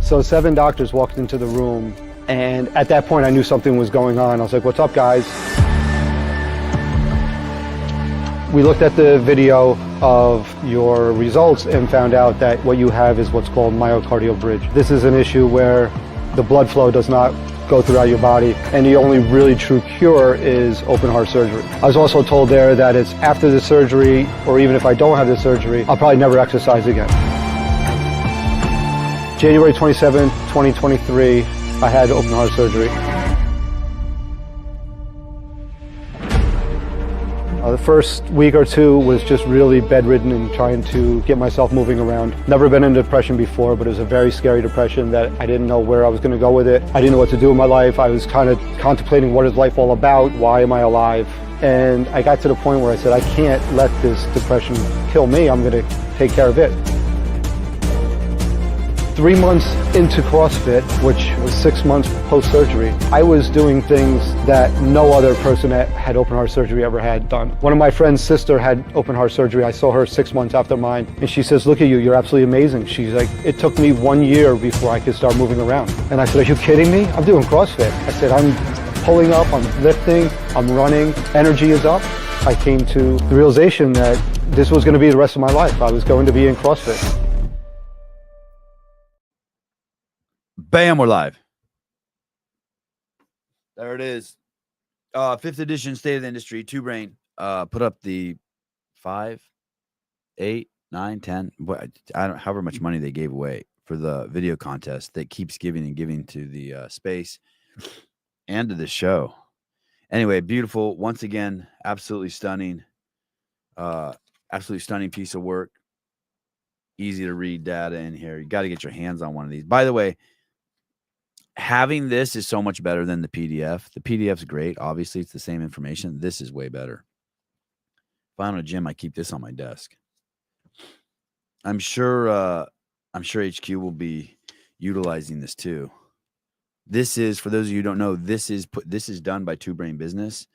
So 7 doctors walked into the room, and at that point I knew something was going on. I was like, what's up, guys? We looked at the video of your results and found out that what you have is what's called myocardial bridge. This is an issue where the blood flow does not go throughout your body, and the only really true cure is open heart surgery. I was also told there that it's after the surgery, or even if I don't have the surgery, I'll probably never exercise again. January 27, 2023, I had open heart surgery. The first week or two was just really bedridden and trying to get myself moving around. Never been in depression before, but it was a very scary depression that I didn't know where I was going to go with it. I didn't know what to do in my life. I was kind of contemplating, what is life all about? Why am I alive? And I got to the point where I said, I can't let this depression kill me. I'm going to take care of it. 3 months into CrossFit, which was 6 months post-surgery, I was doing things that no other person that had open heart surgery ever had done. One of my friend's sister had open heart surgery. I saw her 6 months after mine, and she says, look at you, you're absolutely amazing. She's like, it took me 1 year before I could start moving around. And I said, are you kidding me? I'm doing CrossFit. I said, I'm pulling up, I'm lifting, I'm running, energy is up. I came to the realization that this was going to be the rest of my life. I was going to be in CrossFit. Bam, we're live. There it is. 5th edition State of the Industry, Two Brain. Put up the 5, 8, 9, 10. I don't however much money they gave away for the video contest that keeps giving and giving to the space and to the show. Anyway, beautiful. Once again, absolutely stunning. Absolutely stunning piece of work. Easy to read data in here. You got to get your hands on one of these. By the way, having this is so much better than the PDF. The PDF's great. Obviously, it's the same information. This is way better. If I'm in a gym, I keep this on my desk. I'm sure HQ will be utilizing this too. This is, for those of you who don't know, this is done by Two Brain Business.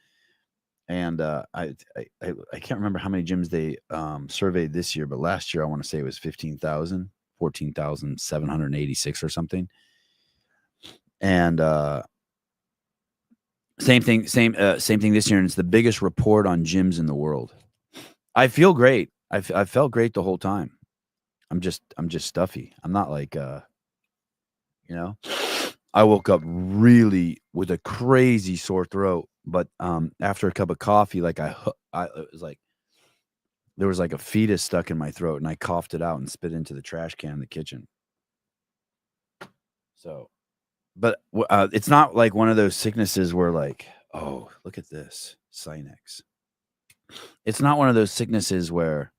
And I can't remember how many gyms they surveyed this year, but last year I want to say it was 14,786 or something. And same thing this year, and it's the biggest report on gyms in the world. I feel great. I felt great the whole time. I'm just stuffy. I'm not like I woke up really with a crazy sore throat, but after a cup of coffee, like it was like there was like a fetus stuck in my throat, and I coughed it out and spit into the trash can in the kitchen. So. But it's not like one of those sicknesses where like, oh, look at this, Sinex. It's not one of those sicknesses where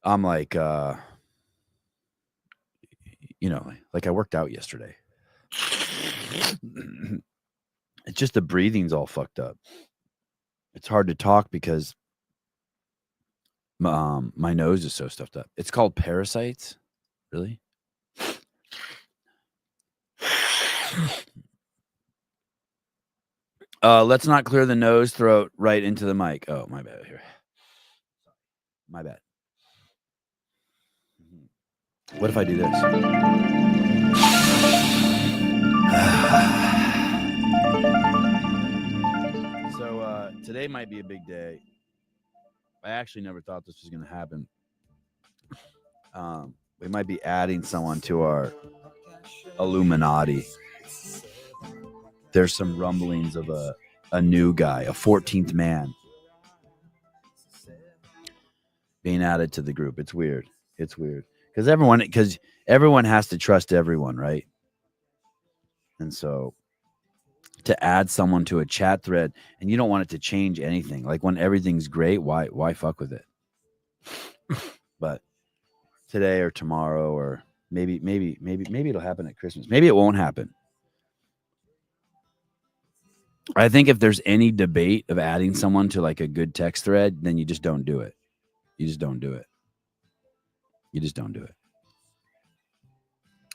I'm like, like I worked out yesterday. It's just the breathing's all fucked up. It's hard to talk because my nose is so stuffed up. It's called parasites. Really? Let's not clear the nose, throat right into the mic. Oh, my bad. Here. My bad. What if I do this? So today might be a big day. I actually never thought this was going to happen. We might be adding someone to our Illuminati. There's some rumblings of a new guy, a 14th man being added to the group. It's weird. It's weird. Because everyone has to trust everyone, right? And so to add someone to a chat thread, and you don't want it to change anything. Like when everything's great, why fuck with it? But today or tomorrow, or maybe it'll happen at Christmas. Maybe it won't happen. I think if there's any debate of adding someone to like a good text thread, then you just don't do it. You just don't do it. You just don't do it.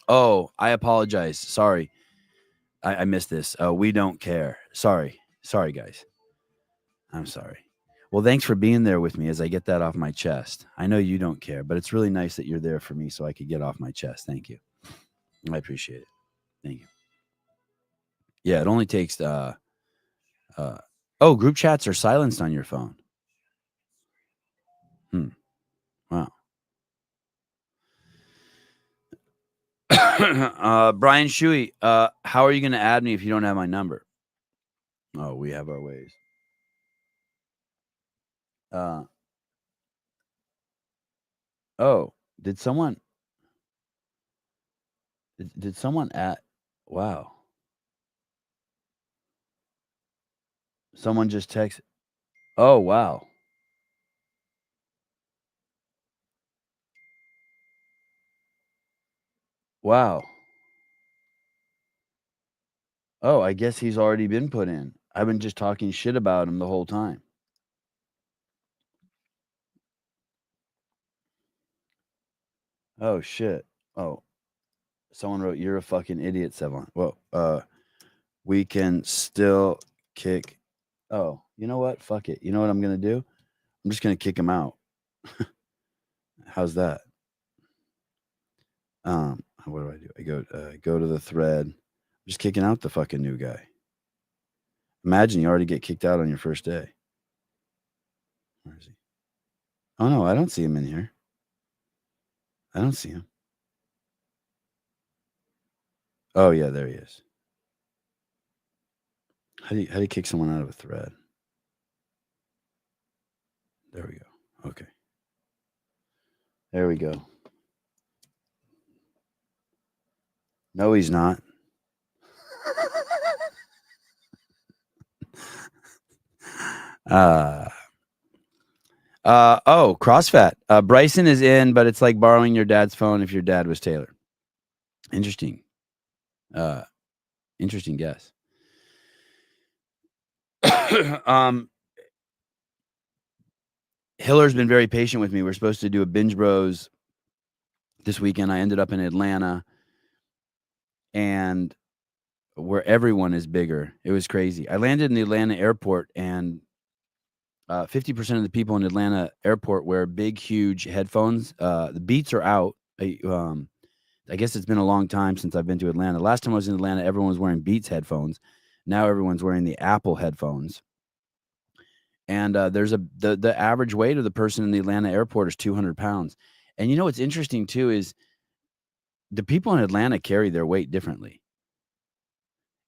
Oh, I apologize. Sorry. I missed this. We don't care. Sorry, guys. I'm sorry. Well, thanks for being there with me as I get that off my chest. I know you don't care, but it's really nice that you're there for me so I could get off my chest. Thank you. I appreciate it. Thank you. Yeah, it only takes group chats are silenced on your phone. Wow. Brian Shuey, how are you going to add me if you don't have my number? Oh, we have our ways. Did someone add? Wow. Someone just texted. Oh, wow. Wow. Oh, I guess he's already been put in. I've been just talking shit about him the whole time. Oh, shit. Oh, someone wrote, "You're a fucking idiot, Sevon." Well, we can still kick. Oh, you know what? Fuck it. You know what I'm going to do? I'm just going to kick him out. How's that? What do? I go to the thread. I'm just kicking out the fucking new guy. Imagine you already get kicked out on your first day. Where is he? Oh no, I don't see him in here. I don't see him. Oh yeah, there he is. How do you kick someone out of a thread? There we go. Okay. There we go. No, he's not. CrossFit. Bryson is in, but it's like borrowing your dad's phone if your dad was Taylor. Interesting. Interesting guess. Hiller's been very patient with me. We're supposed to do a Binge Bros this weekend. I ended up in Atlanta, and where everyone is bigger. It was crazy. I landed in the Atlanta airport, and 50% of the people in Atlanta airport wear big, huge headphones. The Beats are out. I guess it's been a long time since I've been to Atlanta. Last time I was in Atlanta, everyone was wearing Beats headphones. Now everyone's wearing the Apple headphones. And there's the average weight of the person in the Atlanta airport is 200 pounds. And you know what's interesting too is the people in Atlanta carry their weight differently.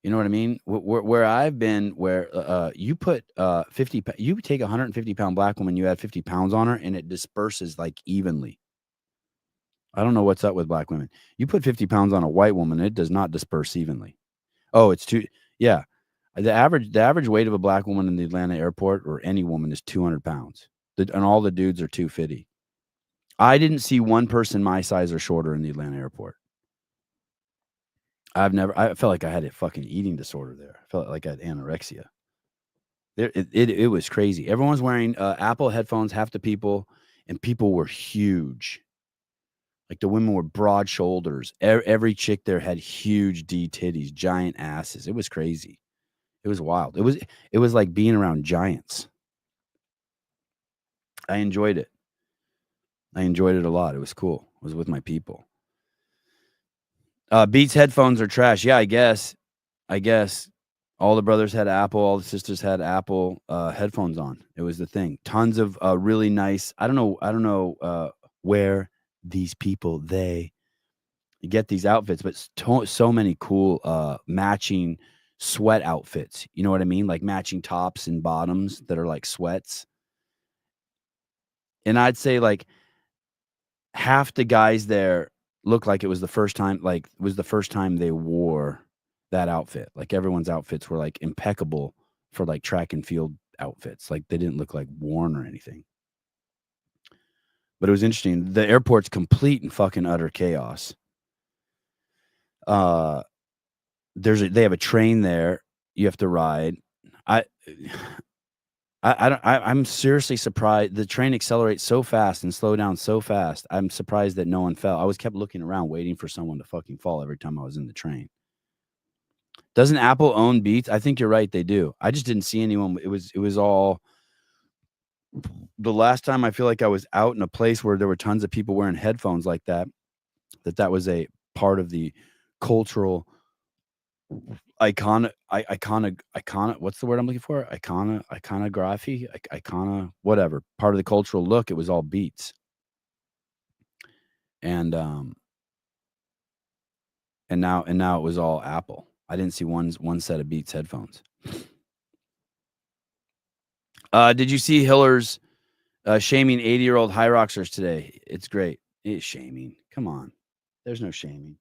You know what I mean? Where I've been, where you put 50, you take a 150-pound black woman, you add 50 pounds on her, and it disperses like evenly. I don't know what's up with black women. You put 50 pounds on a white woman, it does not disperse evenly. Oh, it's too, yeah. The average weight of a black woman in the Atlanta airport or any woman is 200 pounds. And all the dudes are 250. I didn't see one person my size or shorter in the Atlanta airport. I felt like I had a fucking eating disorder there. I felt like I had anorexia. It was crazy. Everyone's wearing Apple headphones, half the people, and people were huge. Like the women were broad shoulders. Every chick there had huge D titties, giant asses. It was crazy. It was wild. It was like being around giants. I enjoyed it. I enjoyed it a lot. It was cool. I was with my people. Beats headphones are trash. Yeah, I guess. All the brothers had Apple. All the sisters had Apple headphones on. It was the thing. Tons of really nice. I don't know where these people they get these outfits, but so many cool matching sweat outfits. You know what I mean? Like matching tops and bottoms that are like sweats. And I'd say like half the guys there looked like it was the first time, they wore that outfit. Like everyone's outfits were like impeccable for like track and field outfits. Like they didn't look like worn or anything. But it was interesting. The airport's complete and fucking utter chaos. They have a train there you have to ride. I'm seriously surprised. The train accelerates so fast and slow down so fast. I'm surprised that no one fell. I kept looking around waiting for someone to fucking fall every time I was in the train. Doesn't Apple own Beats? I think you're right. They do. I just didn't see anyone. It was all the last time I feel like I was out in a place where there were tons of people wearing headphones like that, that was a part of the cultural iconic what's the word I'm looking for? Iconography, whatever. Part of the cultural look, it was all Beats. And now it was all Apple. I didn't see one set of Beats headphones. Did you see Hiller's shaming 80-year-old high rockers today? It's great. It's shaming. Come on. There's no shaming.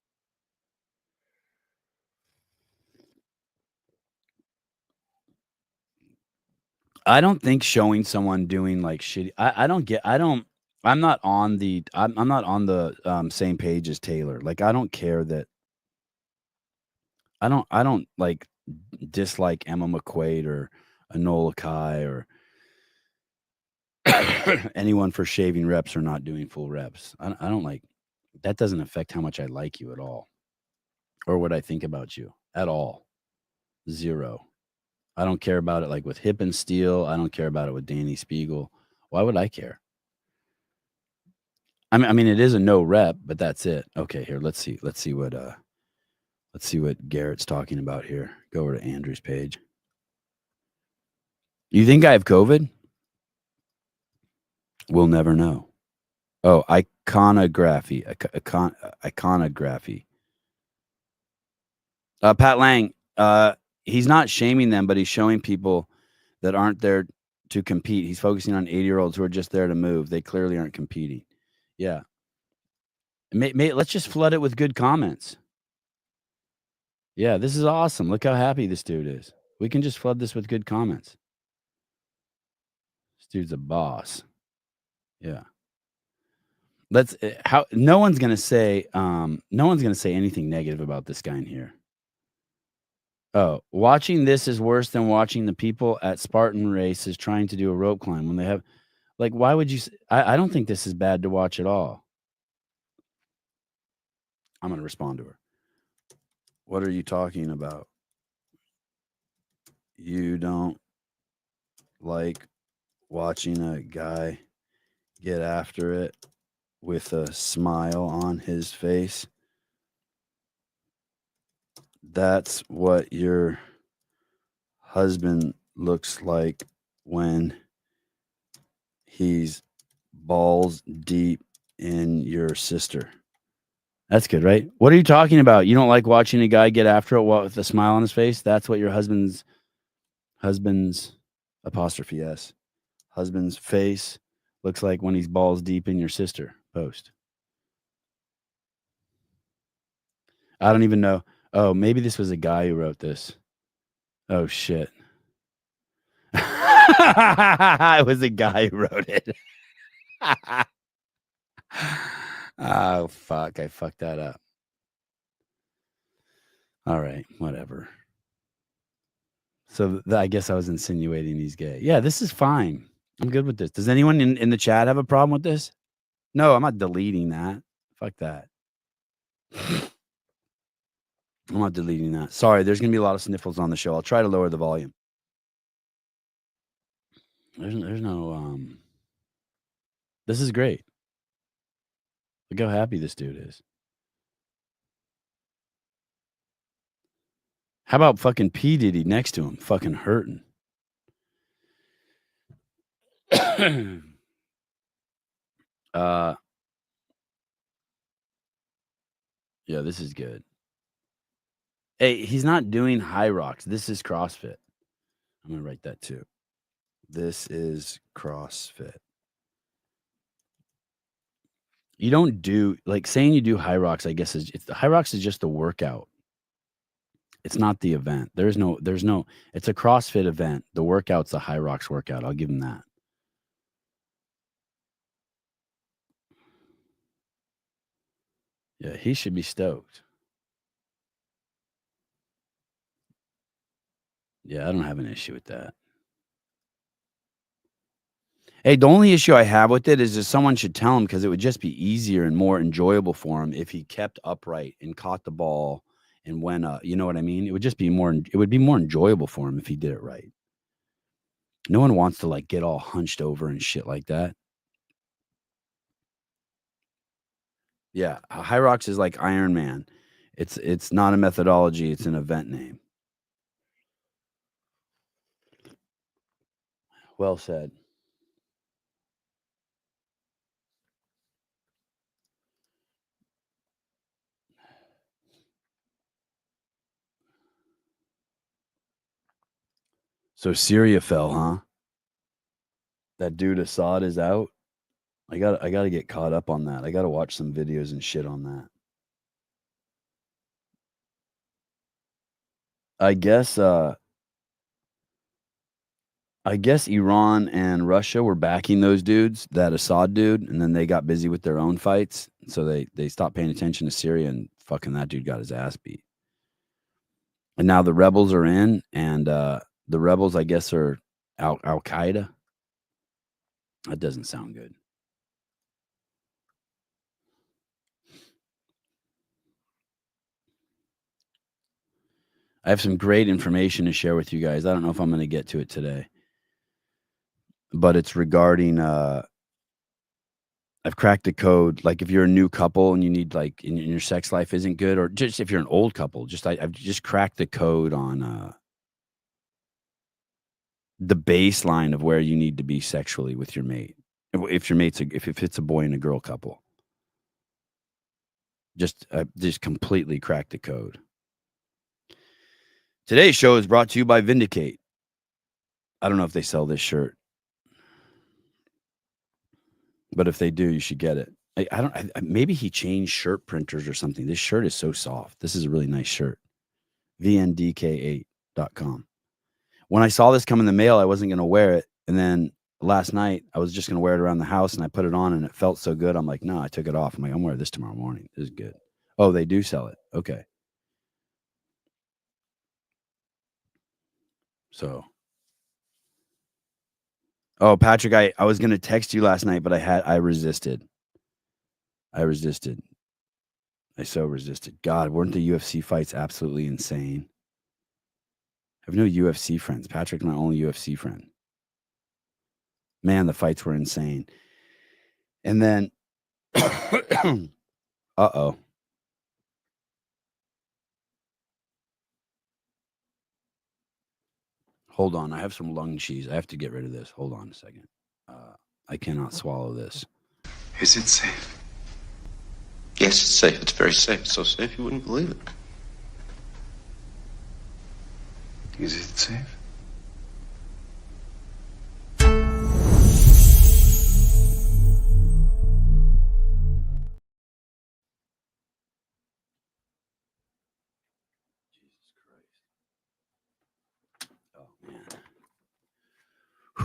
I don't think showing someone doing like shitty. I'm not on the same page as Taylor. Like I don't care that I don't like dislike Emma McQuaid or Enola Kai or anyone for shaving reps or not doing full reps. I don't like that. Doesn't affect how much I like you at all or what I think about you at all. Zero. I don't care about it like with Hip and Steel. I don't care about it with Danny Spiegel. Why would I care? I mean, it is a no rep, but that's it. Okay, here, let's see what Garrett's talking about here. Go over to Andrew's page. You think I have COVID? We'll never know. Oh, iconography. Iconography. Pat Lang, he's not shaming them, but he's showing people that aren't there to compete. He's focusing on 80-year-olds who are just there to move. They clearly aren't competing. Yeah. Let's just flood it with good comments. Yeah, this is awesome. Look how happy this dude is. We can just flood this with good comments. This dude's a boss. Yeah. No one's gonna say anything negative about this guy in here. Oh, watching this is worse than watching the people at Spartan races trying to do a rope climb when they have, like, why would you? I don't think this is bad to watch at all. I'm gonna respond to her. What are you talking about? You don't like watching a guy get after it with a smile on his face? That's what your husband looks like when he's balls deep in your sister. That's good, right? What are you talking about? You don't like watching a guy get after it with a smile on his face? That's what your husband's apostrophe S husband's face looks like when he's balls deep in your sister. Post. I don't even know. Oh, maybe this was a guy who wrote this. Oh shit. It was a guy who wrote it. Oh fuck, I fucked that up. All right, whatever. So I guess I was insinuating he's gay. Yeah, this is fine. I'm good with this. Does anyone in the chat have a problem with this? No, I'm not deleting that. Fuck that. I'm not deleting that. Sorry, there's gonna be a lot of sniffles on the show. I'll try to lower the volume. There's no This is great. Look how happy this dude is. How about fucking P. Diddy next to him, fucking hurting? Yeah, this is good. Hey, he's not doing high rocks. This is CrossFit. I'm gonna write that too. This is CrossFit. You don't do like saying you do high rocks. I guess the high rocks is just the workout. It's not the event. There's no. It's a CrossFit event. The workout's a high rocks workout. I'll give him that. Yeah, he should be stoked. Yeah, I don't have an issue with that. Hey, the only issue I have with it is that someone should tell him, because it would just be easier and more enjoyable for him if he kept upright and caught the ball and went up. You know what I mean? It would just be more. It would be more enjoyable for him if he did it right. No one wants to like get all hunched over and shit like that. Yeah, High Rocks is like Iron Man. It's not a methodology, it's an event name. Well said. So Syria fell, huh? That dude Assad is out. I got to get caught up on that. I got to watch some videos and shit on that. I guess Iran and Russia were backing those dudes, that Assad dude, and then they got busy with their own fights. So they stopped paying attention to Syria, and fucking that dude got his ass beat. And now the rebels are in, and the rebels, I guess, are Al Qaeda. That doesn't sound good. I have some great information to share with you guys. I don't know if I'm going to get to it today, but it's regarding I've cracked a code. Like if you're a new couple and you need like and your sex life isn't good, or just if you're an old couple, I've just cracked the code on the baseline of where you need to be sexually with your mate. If your mate's if it's a boy and a girl couple, just completely cracked the code. Today's show is brought to you by Vindicate. I don't know if they sell this shirt, but if they do, you should get it. Maybe he changed shirt printers or something. This shirt is so soft. This is a really nice shirt. VNDK8.com. When I saw this come in the mail, I wasn't going to wear it. And then last night, I was just going to wear it around the house, and I put it on, and it felt so good. I'm like, no, I took it off. I'm like, I'm wearing this tomorrow morning. This is good. Oh, they do sell it. Okay. So. Oh, Patrick, I was going to text you last night, but I resisted. I so resisted. God, weren't the UFC fights absolutely insane? I have no UFC friends. Patrick's my only UFC friend. Man, the fights were insane. And then, uh-oh. Hold on. I have some lung cheese. I have to get rid of this. Hold on a second. I cannot swallow this. Is it safe? Yes, it's safe. It's very safe. It's so safe you wouldn't believe it. Is it safe?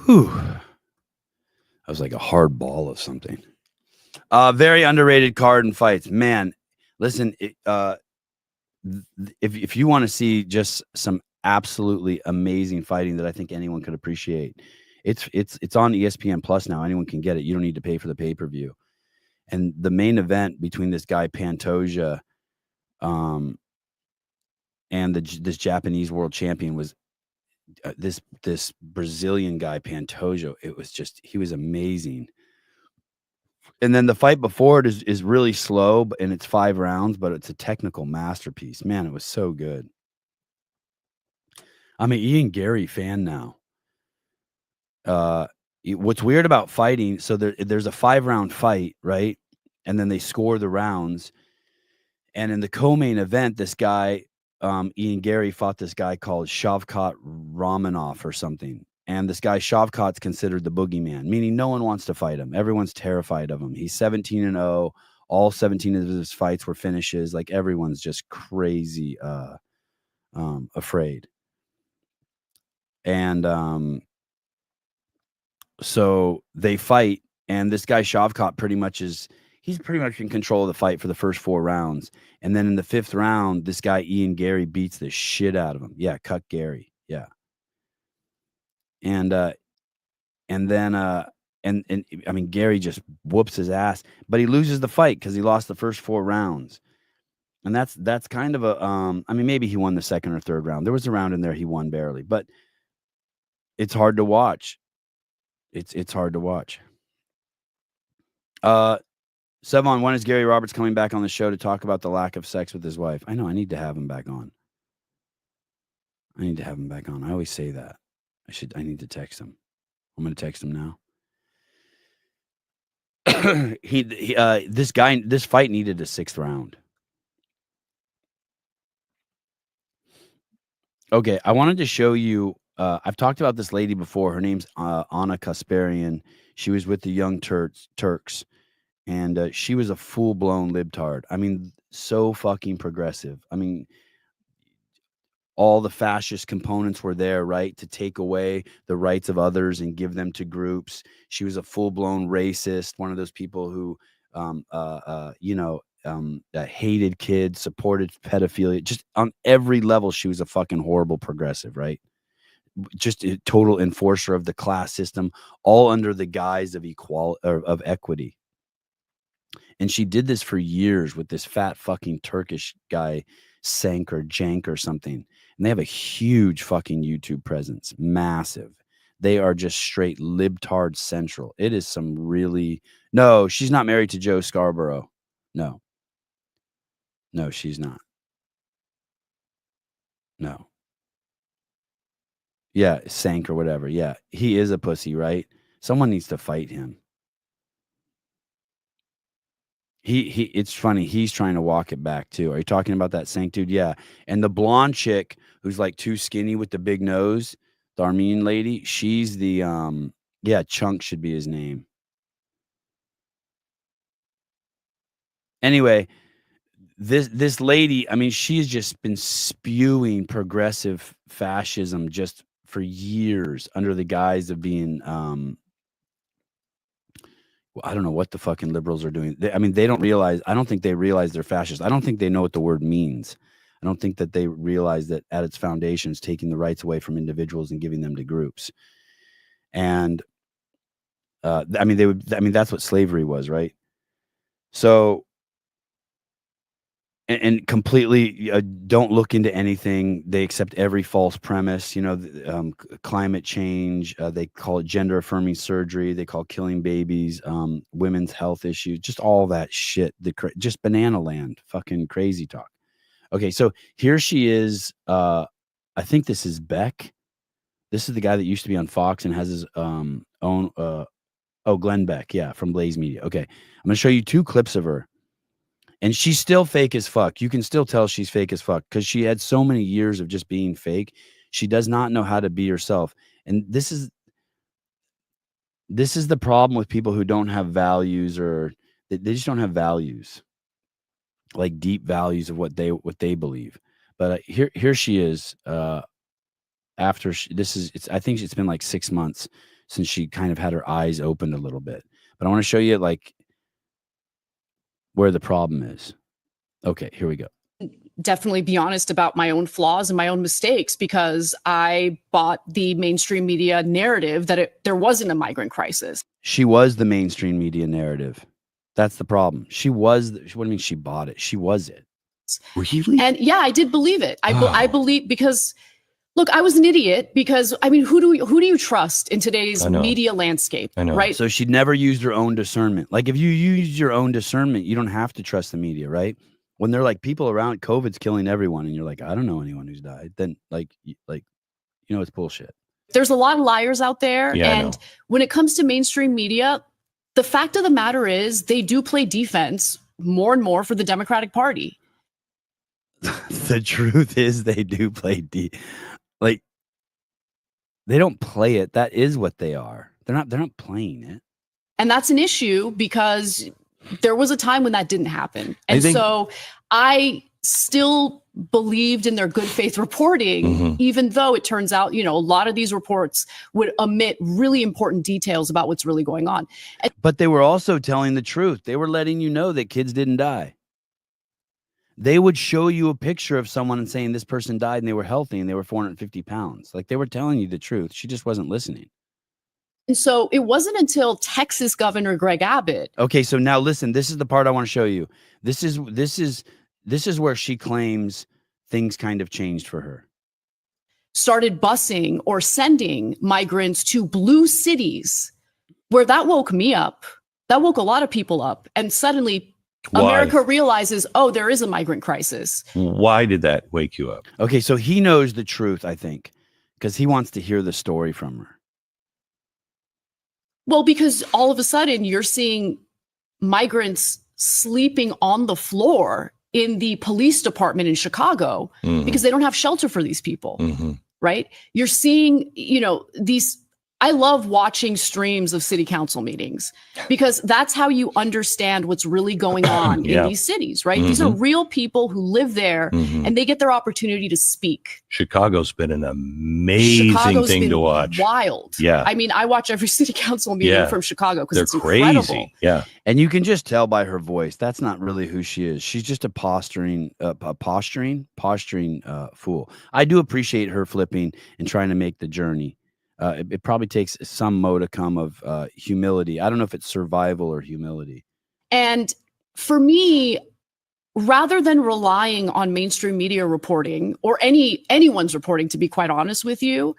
Whew. That was like a hard ball of something. Very underrated card and fights. Man, listen, if you want to see just some absolutely amazing fighting that I think anyone could appreciate, it's on ESPN Plus now. Anyone can get it. You don't need to pay for the pay-per-view. And the main event between this guy Pantoja and this Japanese world champion was this Brazilian guy Pantoja. It was just, he was amazing. And then the fight before it is really slow, and it's 5 rounds, but it's a technical masterpiece. Man, it was so good. I'm an Ian Gary fan now. What's weird about fighting, so there's a 5-round fight, right? And then they score the rounds. And in the co-main event, this guy, Ian Gary, fought this guy called Shavkat Ramonov or something. And this guy Shavkat's considered the boogeyman, meaning no one wants to fight him. Everyone's terrified of him. He's 17-0. All 17 of his fights were finishes. Like everyone's just crazy afraid. And so they fight, and this guy Shavkat he's pretty much in control of the fight for the first 4 rounds. And then in the 5th round, this guy Ian Gary beats the shit out of him. Yeah, cut Gary. Yeah. And then I mean, Gary just whoops his ass, but he loses the fight because he lost the first 4 rounds. And that's kind of a I mean, maybe he won the 2nd or 3rd round. There was a round in there he won barely, but It's hard to watch. It's hard to watch. Sevon, when is Gary Roberts coming back on the show to talk about the lack of sex with his wife? I know I need to have him back on. I always say that. I need to text him. I'm going to text him now. This fight needed a 6th round. Okay, I wanted to show you. I've talked about this lady before. Her name's Anna Kasparian. She was with the Young Turks, and she was a full-blown libtard. I mean, so fucking progressive. I mean, all the fascist components were there, right, to take away the rights of others and give them to groups. She was a full-blown racist, one of those people who, hated kids, supported pedophilia. Just on every level, she was a fucking horrible progressive, right? Just a total enforcer of the class system, all under the guise of of equity. And she did this for years with this fat fucking Turkish guy, Sank or Jank or something. And they have a huge fucking YouTube presence, massive. They are just straight libtard central. It is some really... No, she's not married to Joe Scarborough. No, she's not. No. Yeah, Sank or whatever. Yeah, he is a pussy, right? Someone needs to fight him. It's funny. He's trying to walk it back too. Are you talking about that Sank dude? Yeah. And the blonde chick who's like too skinny with the big nose, the Armenian lady, she's the Chunk should be his name. Anyway, this lady, I mean, she's just been spewing progressive fascism just for years under the guise of being I don't know what the fucking liberals are doing. I don't think they realize they're fascist. I don't think they know what the word means. I don't think that they realize that at its foundation is taking the rights away from individuals and giving them to groups. And that's what slavery was, right? So, and completely don't look into anything. They accept every false premise, climate change. They call it gender affirming surgery. They call killing babies, women's health issues, just all that shit. Just banana land, fucking crazy talk. Okay. So here she is. I think this is Beck. This is the guy that used to be on Fox and has his own, Glenn Beck. Yeah. From Blaze Media. Okay. I'm going to show you 2 clips of her. And she's still fake as fuck. You can still tell she's fake as fuck because she had so many years of just being fake. She does not know how to be herself. And this is the problem with people who don't have values, or they just don't have values, like deep values of what they believe. But here she is. After I think it's been like 6 months since she kind of had her eyes opened a little bit. But I want to show you like where the problem is. Okay, here we go. Definitely be honest about my own flaws and my own mistakes, because I bought the mainstream media narrative that there wasn't a migrant crisis. She was the mainstream media narrative. That's the problem. What do you mean she bought it? She was it. Really? And yeah, I did believe it. I believe, because look, I was an idiot, because I mean, who do you trust in today's media landscape? I know. Right? So she'd never used her own discernment. Like if you use your own discernment, you don't have to trust the media, right? When they're like, people around, COVID's killing everyone, and you're like, I don't know anyone who's died, then it's bullshit. There's a lot of liars out there. Yeah, and when it comes to mainstream media, the fact of the matter is they do play defense more and more for the Democratic Party. The truth is they do play like they don't play it. That is what they are. They're not playing it. And that's an issue, because there was a time when that didn't happen. And so I still believed in their good faith reporting, even though it turns out, a lot of these reports would omit really important details about what's really going on. But they were also telling the truth. They were letting you know that kids didn't die. They would show you a picture of someone and saying this person died and they were healthy and they were 450 pounds. Like they were telling you the truth. She just wasn't listening. And so it wasn't until Texas Governor Greg Abbott. Okay, so now listen, this is the part I want to show you. This is where she claims things kind of changed for her. started busing or sending migrants to blue cities, where that woke me up. That woke a lot of people up. And suddenly America realizes, oh, there is a migrant crisis. Why did that wake you up? Okay, so he knows the truth, I think, because he wants to hear the story from her. Well, because all of a sudden you're seeing migrants sleeping on the floor in the police department in Chicago because they don't have shelter for these people, right? You're seeing, these. I love watching streams of city council meetings because that's how you understand what's really going on in these cities, right? These are real people who live there and they get their opportunity to speak. Chicago's been an amazing thing to watch. Wild. Yeah. I mean, I watch every city council meeting from Chicago because it's crazy. Incredible. Yeah. And you can just tell by her voice, that's not really who she is. She's just a posturing fool. I do appreciate her flipping and trying to make the journey. It probably takes some modicum of humility. I don't know if it's survival or humility. And for me, rather than relying on mainstream media reporting or anyone's reporting, to be quite honest with you,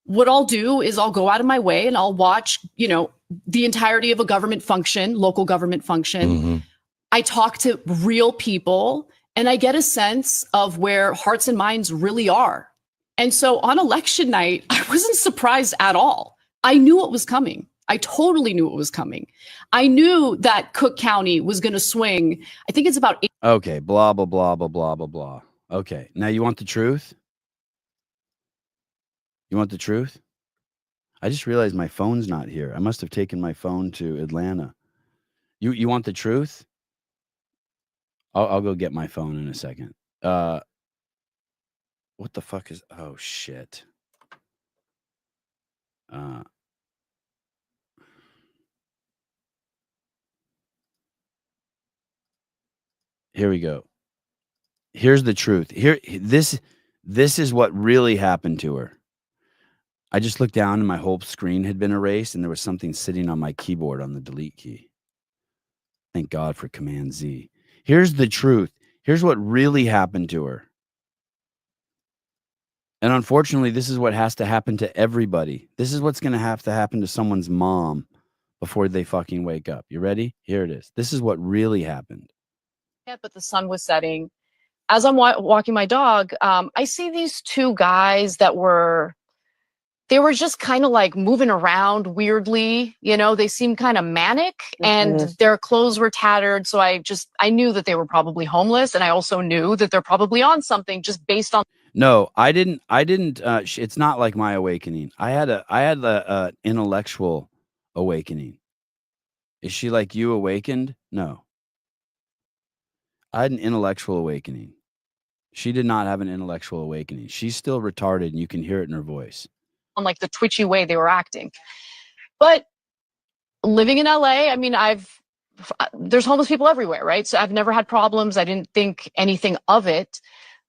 what I'll do is I'll go out of my way and I'll watch, the entirety of a government function, local government function. I talk to real people and I get a sense of where hearts and minds really are. And so on election night, I wasn't surprised at all. I knew what was coming. I totally knew what was coming. I knew that Cook County was going to swing. I think it's about 8. Okay, blah, blah, blah, blah, blah, blah, blah. Okay, now you want the truth? You want the truth? I just realized my phone's not here. I must have taken my phone to Atlanta. You want the truth? I'll go get my phone in a second. What the fuck is... Oh, shit. Here we go. Here's the truth. This is what really happened to her. I just looked down and my whole screen had been erased and there was something sitting on my keyboard on the delete key. Thank God for Command Z. Here's the truth. Here's what really happened to her. And unfortunately, this is what has to happen to everybody. This is what's going to have to happen to someone's mom before they fucking wake up. You ready? Here it is. This is what really happened. But the sun was setting. As I'm walking my dog, I see these two guys that were just kind of like moving around weirdly. They seemed kind of manic and their clothes were tattered. So I knew that they were probably homeless. And I also knew that they're probably on something just based on. No, I didn't. It's not like my awakening. I had a intellectual awakening. Is she like you awakened? No. I had an intellectual awakening. She did not have an intellectual awakening. She's still retarded and you can hear it in her voice. On like the twitchy way they were acting. But living in LA, I mean, there's homeless people everywhere, right? So I've never had problems. I didn't think anything of it.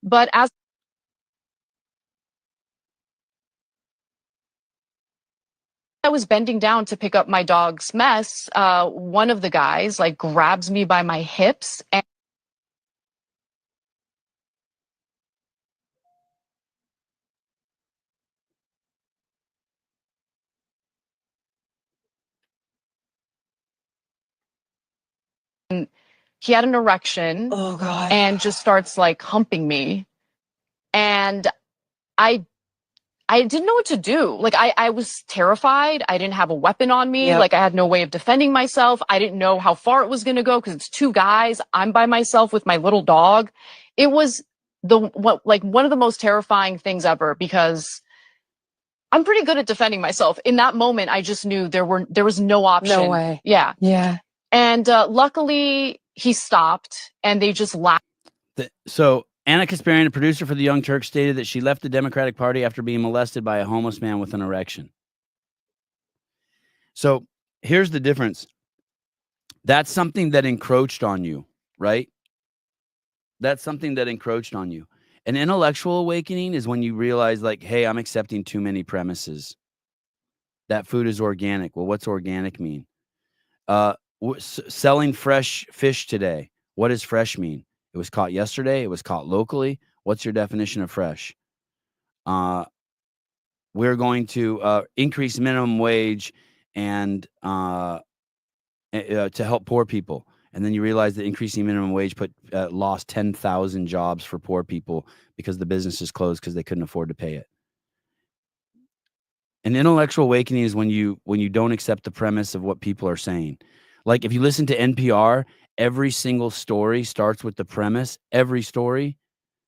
But as I was bending down to pick up my dog's mess, one of the guys like grabs me by my hips and he had an erection. Oh God. And just starts like humping me. And I didn't know what to do. Like I was terrified. I didn't have a weapon on me. Yep. Like I had no way of defending myself. I didn't know how far it was going to go because it's two guys. I'm by myself with my little dog. It was one of the most terrifying things ever because I'm pretty good at defending myself. In that moment, I just knew there was no option. No way. Yeah. Yeah. And luckily he stopped and they just laughed. So Anna Kasparian, a producer for the Young Turks, stated that she left the Democratic Party after being molested by a homeless man with an erection. So here's the difference. That's something that encroached on you, right? That's something that encroached on you. An intellectual awakening is when you realize, like, hey, I'm accepting too many premises. That food is organic. Well, what's organic mean? Selling fresh fish today. What does fresh mean? It was caught yesterday. It was caught locally. What's your definition of fresh? we're going to increase minimum wage and to help poor people. And then you realize that increasing minimum wage lost 10,000 jobs for poor people because the businesses closed because they couldn't afford to pay it. An intellectual awakening is when you don't accept the premise of what people are saying. Like if you listen to NPR, every single story starts with the premise, every story,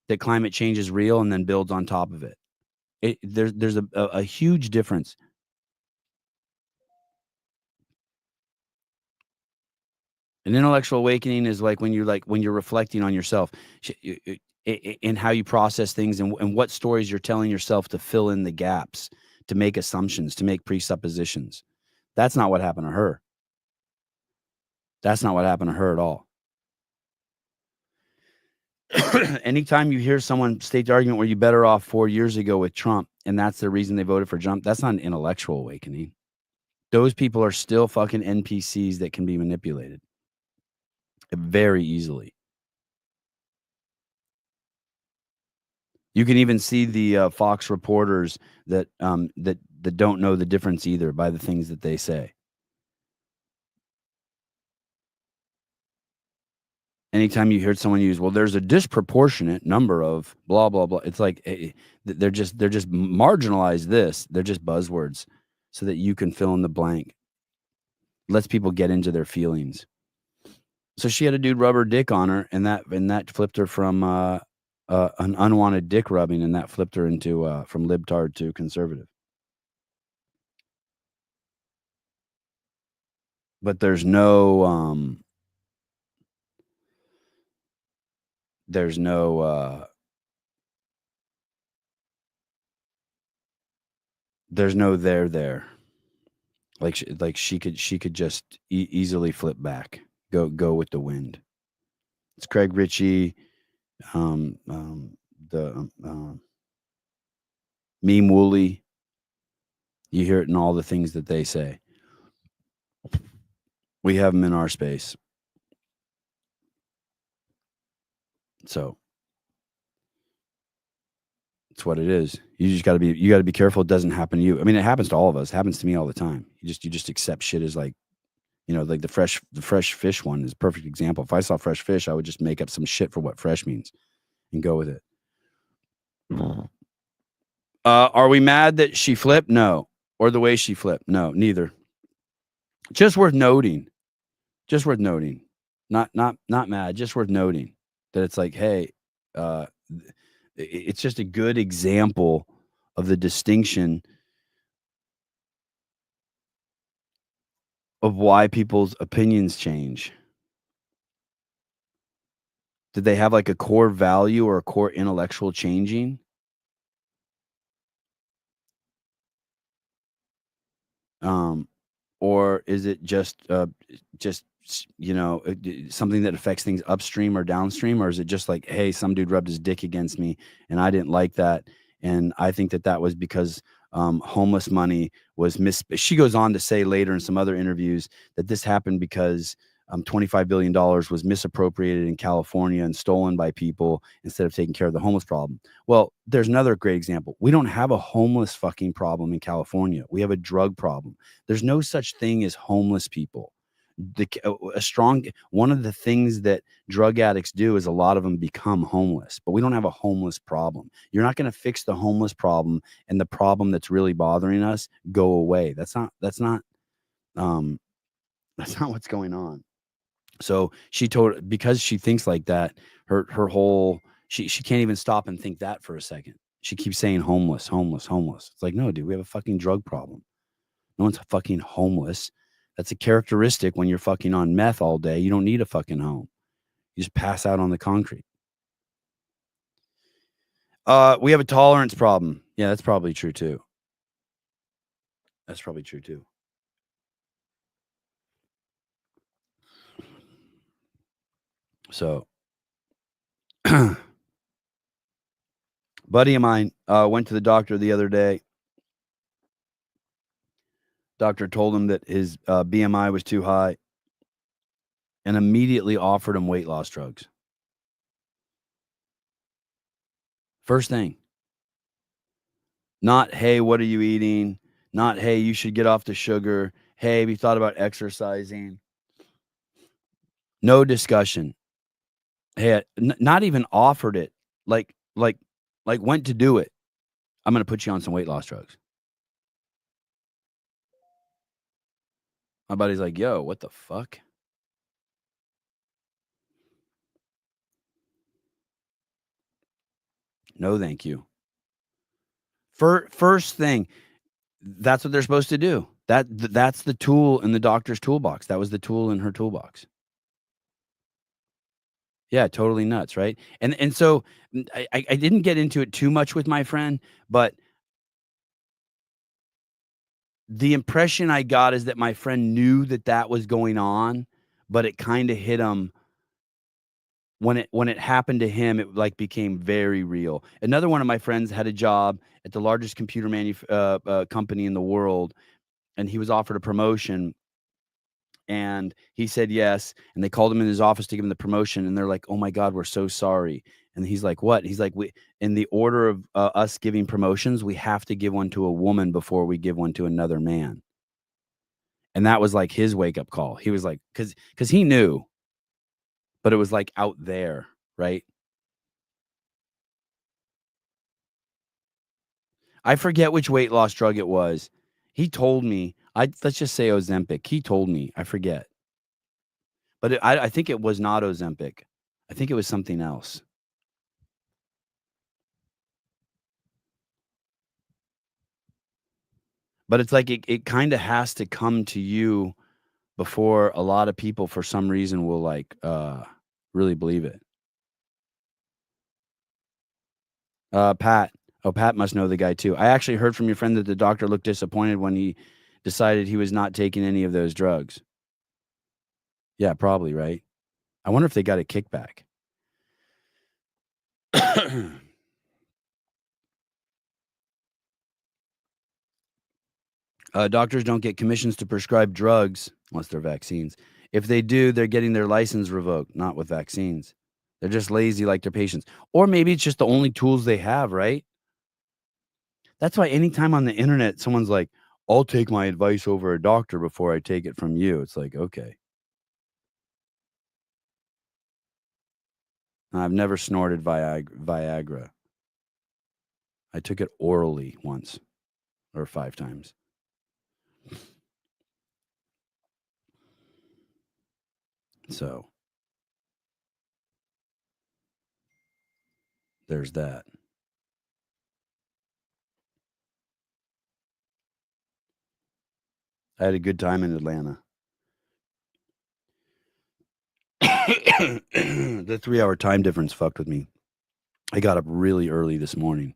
that climate change is real, and then builds on top of it. There's a huge difference. An intellectual awakening is like when you're reflecting on yourself and how you process things and what stories you're telling yourself to fill in the gaps, to make assumptions, to make presuppositions. That's not what happened to her. That's not what happened to her at all. Anytime you hear someone state the argument where you better off 4 years ago with Trump, and that's the reason they voted for Trump, that's not an intellectual awakening. Those people are still fucking NPCs that can be manipulated very easily. You can even see the Fox reporters that don't know the difference either by the things that they say. Anytime you hear someone use, well, there's a disproportionate number of blah blah blah. It's like they're just marginalized this. They're just buzzwords so that you can fill in the blank. Lets people get into their feelings. So she had a dude rub her dick on her, and that flipped her from an unwanted dick rubbing, and that flipped her into from libtard to conservative. But there's no there like she could just easily flip back, go with the wind. It's Craig Ritchie, the Meme Wooly. You hear it in all the things that they say. We have them in our space. So it's what it is. You just got to be careful it doesn't happen to you. I mean, it happens to all of us. It happens to me all the time. You just accept shit as like, like the fresh fish one is a perfect example. If I saw fresh fish, I would just make up some shit for what fresh means and go with it. Are we mad that she flipped? No. Or the way she flipped? No, neither. Just worth noting. Not mad. Just worth noting that it's like, hey, it's just a good example of the distinction of why people's opinions change. Did they have like a core value or a core intellectual changing? Or is it just something that affects things upstream or downstream? Or is it just like, hey, some dude rubbed his dick against me and I didn't like that. And I think that was because homeless money was She goes on to say later in some other interviews that this happened because $25 billion was misappropriated in California and stolen by people instead of taking care of the homeless problem. Well, there's another great example. We don't have a homeless fucking problem in California. We have a drug problem. There's no such thing as homeless people. One of the things that drug addicts do is a lot of them become homeless, but we don't have a homeless problem. You're not going to fix the homeless problem and the problem that's really bothering us go away. That's not what's going on. So because she thinks like that, her whole, she can't even stop and think that for a second. She keeps saying homeless. It's like, no, dude, we have a fucking drug problem. No one's fucking homeless. That's a characteristic when you're fucking on meth all day. You don't need a fucking home. You just pass out on the concrete. We have a tolerance problem. Yeah, that's probably true too. So, buddy of mine went to the doctor the other day. Doctor told him that his BMI was too high and immediately offered him weight loss drugs. First thing. Not, hey, what are you eating? Not, hey, you should get off the sugar. Hey, have you thought about exercising? No discussion. Hey, not even offered it. Like went to do it. I'm going to put you on some weight loss drugs. My buddy's like, yo, what the fuck? No, thank you. First thing, that's what they're supposed to do. That's the tool in the doctor's toolbox. That was the tool in her toolbox. Yeah, totally nuts, right? And so I didn't get into it too much with my friend, but the impression I got is that my friend knew that was going on, but it kind of hit him when it happened to him. It like became very real. Another one of my friends had a job at the largest computer company in the world, and he was offered a promotion. And he said yes, and they called him in his office to give him the promotion, and they're like, "Oh my God, we're so sorry." And he's like, "What?" He's like, "We, in the order of us giving promotions, we have to give one to a woman before we give one to another man." And that was like his wake up call. He was like, because he knew, but it was like out there, right? I forget which weight loss drug it was. He told me. Let's just say Ozempic. He told me. I forget. But I think it was not Ozempic. I think it was something else. But it's like it kind of has to come to you before a lot of people, for some reason, will like really believe it. Pat. Oh, Pat must know the guy too. I actually heard from your friend that the doctor looked disappointed when he decided he was not taking any of those drugs. Yeah, probably, right? I wonder if they got a kickback. Doctors don't get commissions to prescribe drugs unless they're vaccines. If they do, they're getting their license revoked, not with vaccines. They're just lazy like their patients. Or maybe it's just the only tools they have, right? That's why anytime on the internet, someone's like, I'll take my advice over a doctor before I take it from you. It's like, okay. I've never snorted Viagra. I took it orally once or 5 times. So there's that. I had a good time in Atlanta. The 3-hour time difference fucked with me. I got up really early this morning.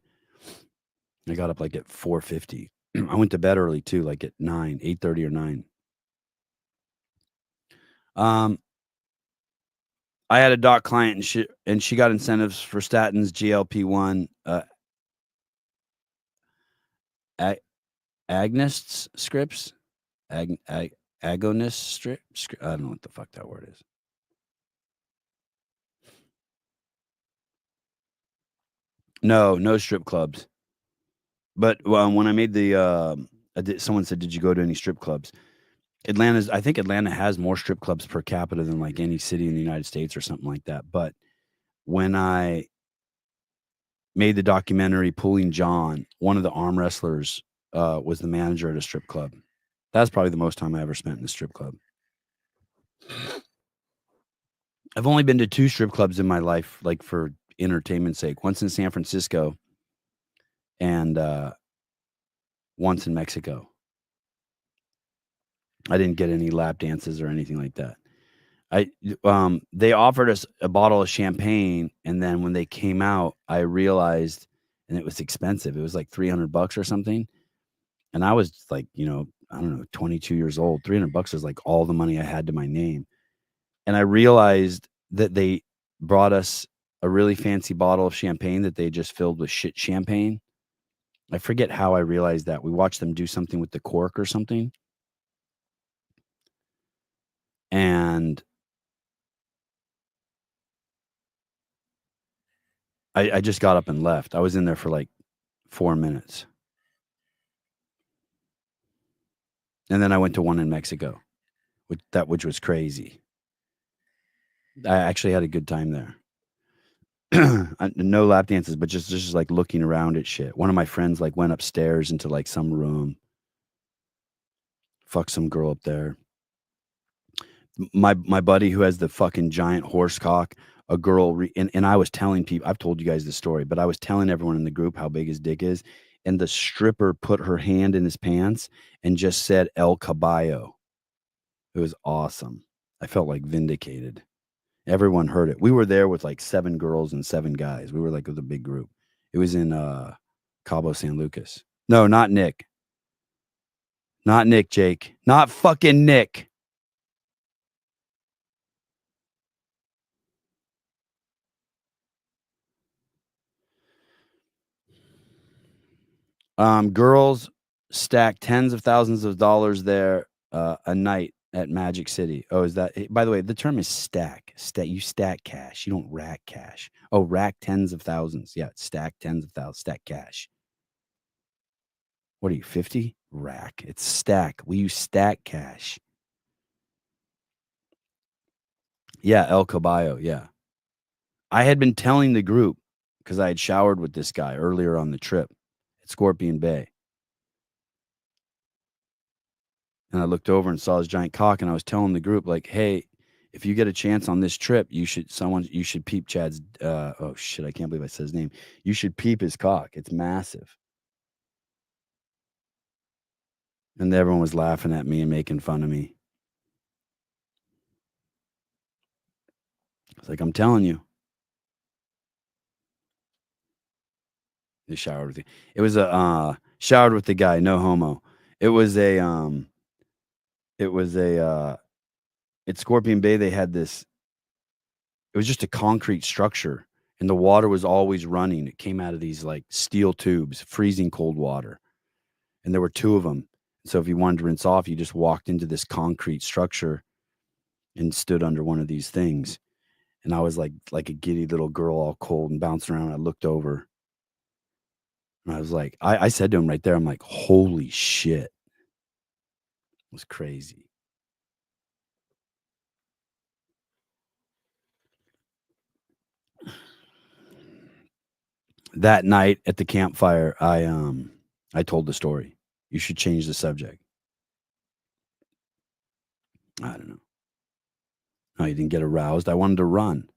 I got up like at 4:50. I went to bed early too, like at 8:30 or 9. I had a doc client and she got incentives for statins, GLP-1, agonists scripts, agonist script. I don't know what the fuck that word is. No strip clubs. But when I made someone said, "Did you go to any strip clubs?" I think Atlanta has more strip clubs per capita than like any city in the United States or something like that. But when I made the documentary Pulling John, one of the arm wrestlers was the manager at a strip club. That's probably the most time I ever spent in a strip club. I've only been to 2 strip clubs in my life, like for entertainment's sake. Once in San Francisco and once in Mexico. I didn't get any lap dances or anything like that. They offered us a bottle of champagne, and then when they came out, I realized, and it was expensive. It was like $300 or something. And I was like, I don't know, 22 years old. $300 is like all the money I had to my name. And I realized that they brought us a really fancy bottle of champagne that they just filled with shit champagne. I forget how I realized that. We watched them do something with the cork or something. And I just got up and left. I was in there for like 4 minutes. And then I went to one in Mexico, which was crazy. I actually had a good time there. No lap dances, but just like looking around at shit. One of my friends like went upstairs into like some room, fucked some girl up there. My buddy who has the fucking giant horse cock, a girl, and I was telling people, I've told you guys this story, but I was telling everyone in the group how big his dick is, and the stripper put her hand in his pants and just said El Caballo. It was awesome. I felt like vindicated. Everyone heard it. We were there with like 7 girls and 7 guys. We were like with a big group. It was in Cabo San Lucas. No, not Nick. Not Nick, Jake. Not fucking Nick. Girls stack tens of thousands of dollars there a night at Magic City. Oh, is that? By the way, the term is stack. You stack cash. You don't rack cash. Oh, rack tens of thousands. Yeah, stack tens of thousands. Stack cash. What are you, 50? Rack. It's stack. We use stack cash. Yeah, El Caballo. Yeah. I had been telling the group because I had showered with this guy earlier on the trip at Scorpion Bay. And I looked over and saw his giant cock, and I was telling the group, like, hey, if you get a chance on this trip, you should peep Chad's, oh shit, I can't believe I said his name. You should peep his cock. It's massive. And everyone was laughing at me and making fun of me. It's like, I'm telling you. They showered with it was a showered with the guy, no homo. It was at Scorpion Bay, they had this, it was just a concrete structure, and the water was always running. It came out of these like steel tubes, freezing cold water. And there were 2 of them. So if you wanted to rinse off, you just walked into this concrete structure and stood under one of these things. And I was like a giddy little girl, all cold and bouncing around. I looked over and I was like, I said to him right there, I'm like, holy shit. It was crazy. That night at the campfire, I told the story. You should change the subject. I don't know. No, you didn't get aroused. I wanted to run.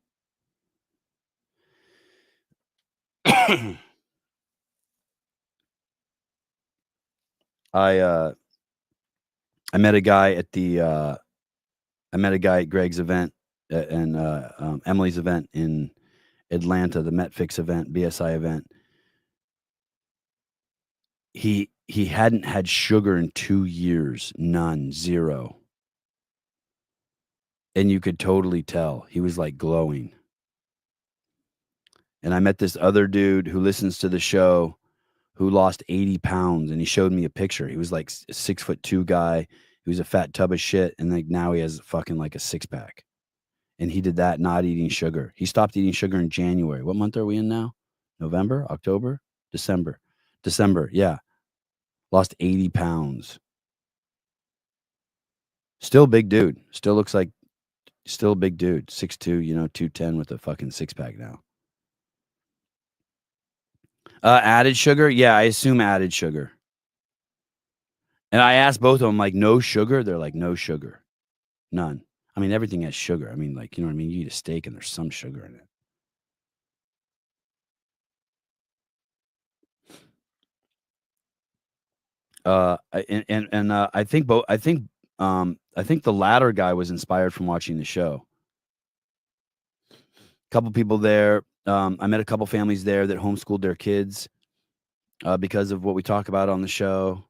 I met a guy at Greg's event and Emily's event in Atlanta, the MetFix event, BSI event. He hadn't had sugar in 2 years, none, 0. And you could totally tell he was like glowing. And I met this other dude who listens to the show who lost 80 pounds, and he showed me a picture. He was like a 6'2" guy. He was a fat tub of shit, and like now he has fucking like a 6-pack. And he did that not eating sugar. He stopped eating sugar in January. What month are we in now? November, October, December. Yeah. Lost 80 pounds. Still a big dude. Still a big dude. 6'2", 210 with a fucking 6-pack now. Added sugar? Yeah, I assume added sugar. And I asked both of them, like, no sugar? They're like, no sugar. None. I mean, everything has sugar. I mean, like, you know what I mean? You eat a steak and there's some sugar in it. I think the latter guy was inspired from watching the show. A couple people there. I met a couple families there that homeschooled their kids because of what we talk about on the show.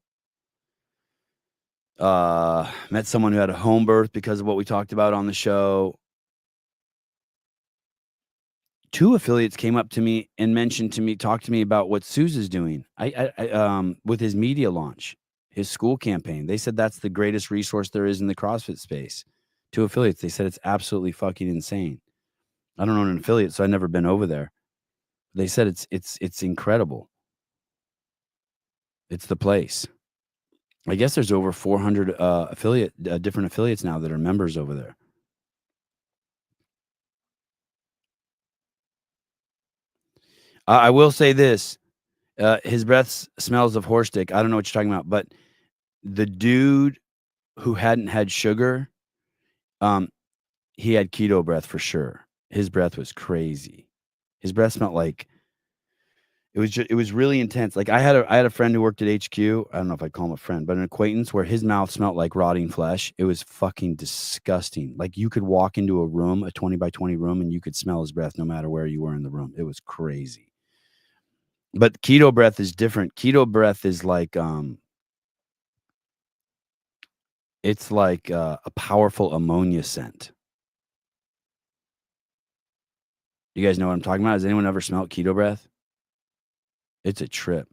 Met someone who had a home birth because of what we talked about on the show. 2 affiliates came up to me and talked to me about what Sousa's doing. With his media launch, his school campaign. They said that's the greatest resource there is in the CrossFit space. 2 affiliates. They said it's absolutely fucking insane. I don't own an affiliate, so I've never been over there. They said it's incredible. It's the place. I guess there's over 400 different affiliates now that are members over there. I will say this. His breath smells of horse dick. I don't know what you're talking about, but the dude who hadn't had sugar, he had keto breath for sure. His breath was crazy. His breath smelled like it was really intense. Like I had a friend who worked at HQ. I don't know if I'd call him a friend, but an acquaintance where his mouth smelled like rotting flesh. It was fucking disgusting. Like you could walk into a room, a 20 by 20 room, and you could smell his breath no matter where you were in the room. It was crazy. But keto breath is different. Keto breath is like it's like a powerful ammonia scent. You guys know what I'm talking about? Has anyone ever smelled keto breath? It's a trip.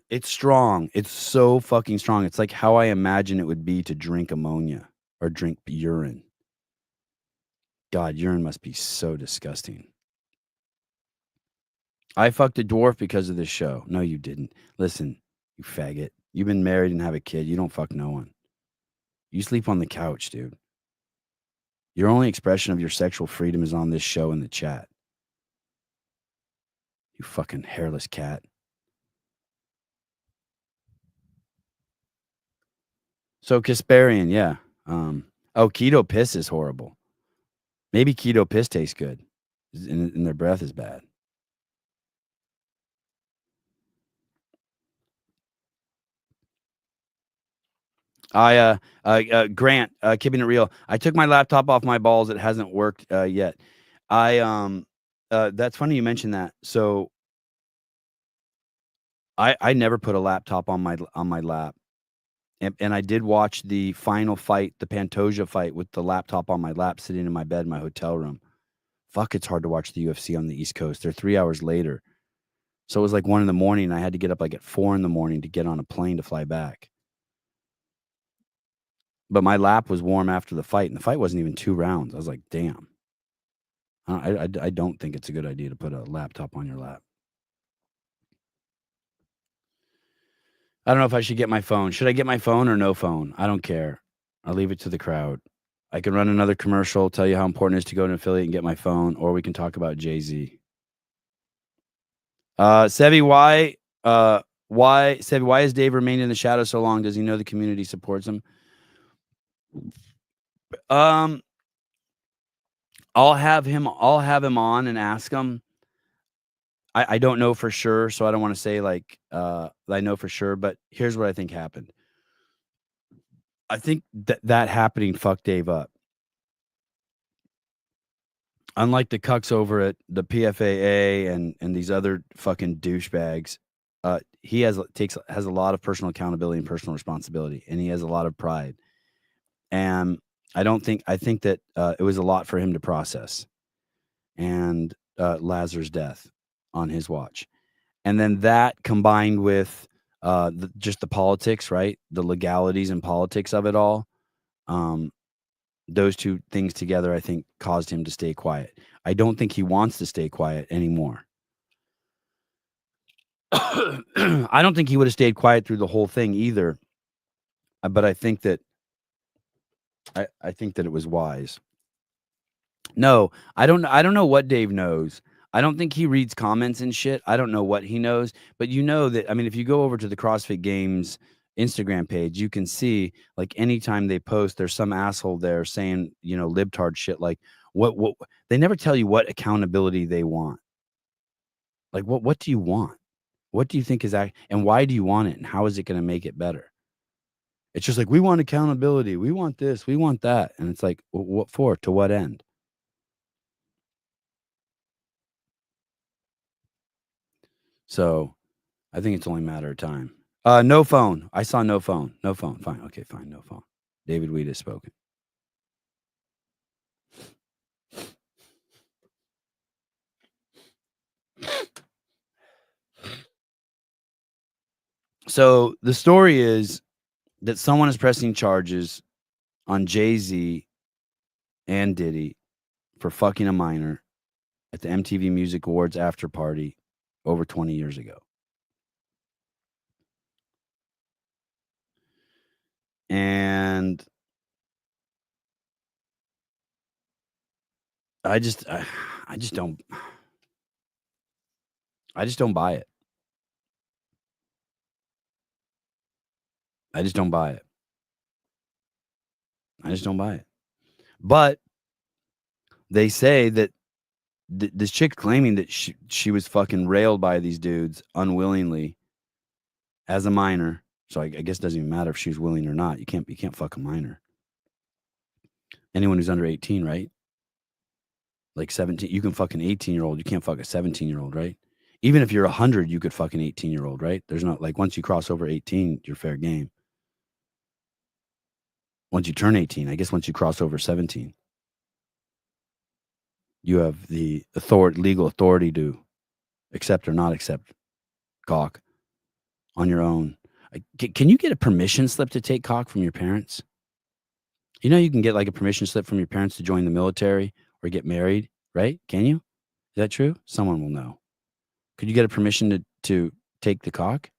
It's strong. It's so fucking strong. It's like how I imagine it would be to drink ammonia or drink urine. God, urine must be so disgusting. I fucked a dwarf because of this show. No, you didn't. Listen, you faggot. You've been married and have a kid. You don't fuck no one. You sleep on the couch, dude. Your only expression of your sexual freedom is on this show in the chat. You fucking hairless cat. So Kasparian, yeah. Keto piss is horrible. Maybe keto piss tastes good, and their breath is bad. Grant, keeping it real. I took my laptop off my balls. It hasn't worked yet. That's funny you mentioned that. So I never put a laptop on my lap. And I did watch the final fight, the Pantoja fight, with the laptop on my lap, sitting in my bed in my hotel room. Fuck, it's hard to watch the UFC on the East Coast. They're 3 hours later. So it was like 1 a.m. I had to get up like at 4 a.m. to get on a plane to fly back. But my lap was warm after the fight, and the fight wasn't even 2 rounds. I was like, damn. I don't think it's a good idea to put a laptop on your lap. I don't know if I should get my phone. Should I get my phone or no phone? I don't care. I'll leave it to the crowd. I can run another commercial, tell you how important it is to go to an affiliate and get my phone, or we can talk about Jay-Z. Sevi, why has Dave remained in the shadow so long? Does he know the community supports him? I'll have him on and ask him. I don't know for sure, so I don't want to say like I know for sure, but here's what I think happened. I think that happening fucked Dave up. Unlike the cucks over at the PFAA and these other fucking douchebags, he has a lot of personal accountability and personal responsibility, and he has a lot of pride. And I think that it was a lot for him to process, and Lazar's death on his watch, and then that combined with just the politics, right? The legalities and politics of it all. Those two things together, I think, caused him to stay quiet. I don't think he wants to stay quiet anymore. I don't think he would have stayed quiet through the whole thing either. But I think that I think that it was wise. No, I don't know what Dave knows. I don't think he reads comments and shit. I don't know what he knows, but you know that, I mean, if you go over to the CrossFit Games Instagram page, you can see like anytime they post, there's some asshole there saying, libtard shit. Like what they never tell you what accountability they want. Like what do you want? What do you think is that? And why do you want it? And how is it going to make it better? It's just like, we want accountability. We want this, we want that. And it's like, what for? To what end? So I think it's only a matter of time. No phone. I saw no phone. No phone. Fine. Okay, fine. No phone. David Weed has spoken. So the story is that someone is pressing charges on Jay-Z and Diddy for fucking a minor at the MTV Music Awards after party over 20 years ago. And I just don't buy it. I just don't buy it. I just don't buy it. But they say that this chick claiming that she was fucking railed by these dudes unwillingly as a minor. So I guess it doesn't even matter if she was willing or not. You can't fuck a minor. Anyone who's under 18, right? Like 17, you can fuck an 18-year-old. You can't fuck a 17-year-old, right? Even if you're 100, you could fuck an 18-year-old, right? There's not like once you cross over 18, you're fair game. Once you turn 18, I guess once you cross over 17, you have the legal authority to accept or not accept cock on your own. Can you get a permission slip to take cock from your parents? You know, you can get like a permission slip from your parents to join the military or get married, right? Can you? Is that true? Someone will know. Could you get a permission to take the cock?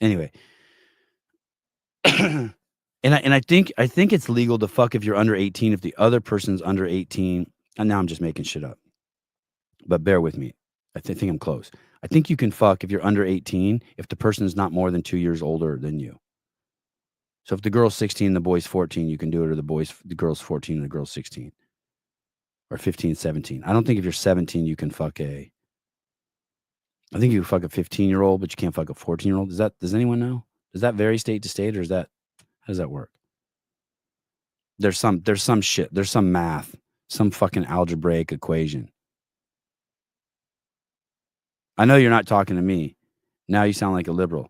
Anyway. And I think it's legal to fuck if you're under 18 if the other person's under 18. And now I'm just making shit up. But bear with me. I think I'm close. I think you can fuck if you're under 18 if the person is not more than 2 years older than you. So if the girl's 16, the boy's 14, you can do it, or the girl's 14 and the girl's 16. Or 15, 17. I don't think if you're 17, you can fuck I think you can fuck a 15-year-old, but you can't fuck a 14-year-old. Does anyone know? Does that vary state to state, or how does that work? There's some shit. There's some math, some fucking algebraic equation. I know you're not talking to me. Now you sound like a liberal.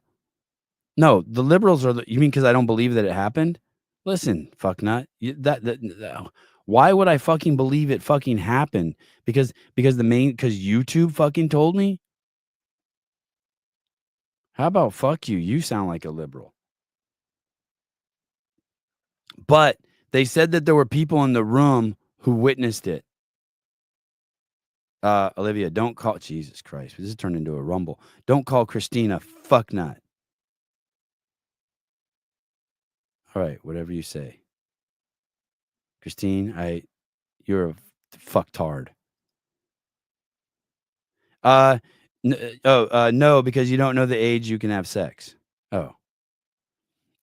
No, the liberals are you mean because I don't believe that it happened? Listen, fucknut. Why would I fucking believe it fucking happened? Because YouTube fucking told me? How about fuck you? You sound like a liberal. But they said that there were people in the room who witnessed it. Olivia, don't call Jesus Christ. This has turned into a rumble. Don't call Christina fucknut. All right, whatever you say. Christine, you're a fucktard. No, because you don't know the age you can have sex. Oh.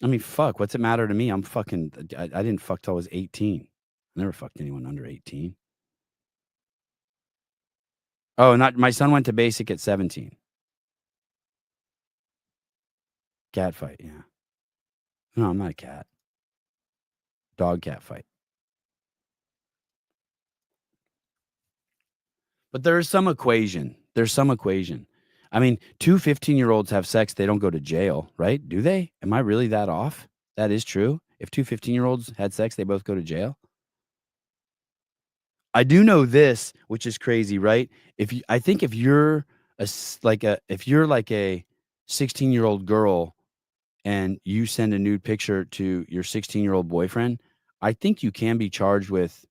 I mean, fuck, what's it matter to me? I didn't fuck till I was 18. I never fucked anyone under 18. Oh, my son went to basic at 17. Cat fight, yeah. No, I'm not a cat. Dog cat fight. But there's some equation. I mean, 2 15-year-olds have sex, they don't go to jail, right? Do they? Am I really that off? That is true. If 2 15-year-olds had sex, they both go to jail. I do know this, which is crazy, right? If you're a 16-year-old girl and you send a nude picture to your 16-year-old boyfriend, I think you can be charged with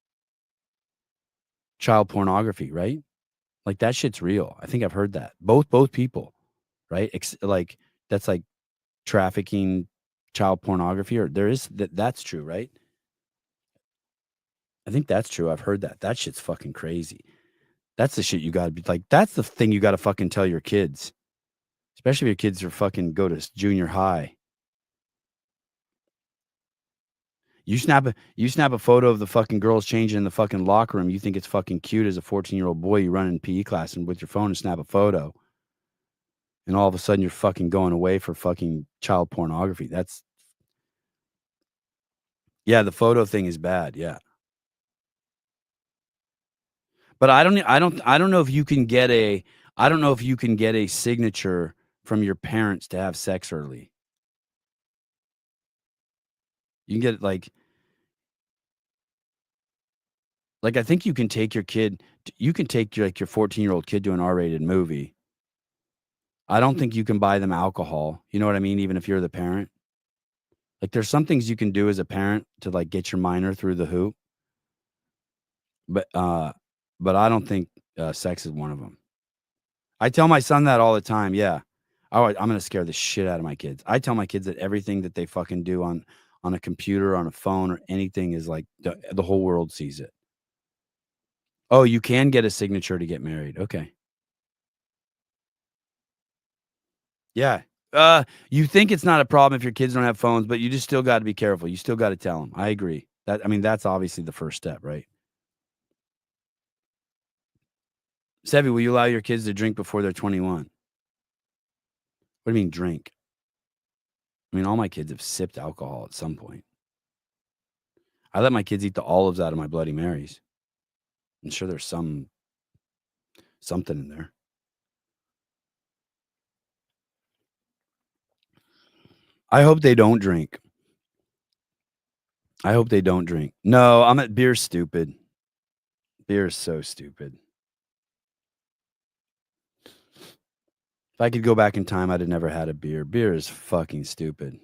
child pornography, right? Like that shit's real. I think I've heard that. Both people, right? That's like trafficking child pornography, or there is that's true, right? I think that's true. I've heard that. That shit's fucking crazy. That's the shit you gotta be like, that's the thing you gotta fucking tell your kids. Especially if your kids are fucking go to junior high. You snap a photo of the fucking girls changing in the fucking locker room. You think it's fucking cute as a 14-year-old boy. You run in PE class and with your phone and snap a photo. And all of a sudden you're fucking going away for fucking child pornography. Yeah, the photo thing is bad. Yeah. But I don't know if you can get a signature from your parents to have sex early. You can get like I think you can take your kid, you can take your 14-year-old kid to an R-rated movie. I don't think you can buy them alcohol. You know what I mean? Even if you're the parent. Like there's some things you can do as a parent to like get your minor through the hoop. But I don't think sex is one of them. I tell my son that all the time. Yeah. I'm going to scare the shit out of my kids. I tell my kids that everything that they fucking do on a computer, on a phone, or anything is like the whole world sees it. Oh, you can get a signature to get married. Okay. Yeah. You think it's not a problem if your kids don't have phones, but you just still got to be careful. You still got to tell them. I agree. That's obviously the first step, right? Sevi, will you allow your kids to drink before they're 21? What do you mean drink? I mean, all my kids have sipped alcohol at some point. I let my kids eat the olives out of my Bloody Marys. I'm sure there's something in there. I hope they don't drink. No, beer's stupid. Beer is so stupid. If I could go back in time, I'd have never had a beer. Beer is fucking stupid.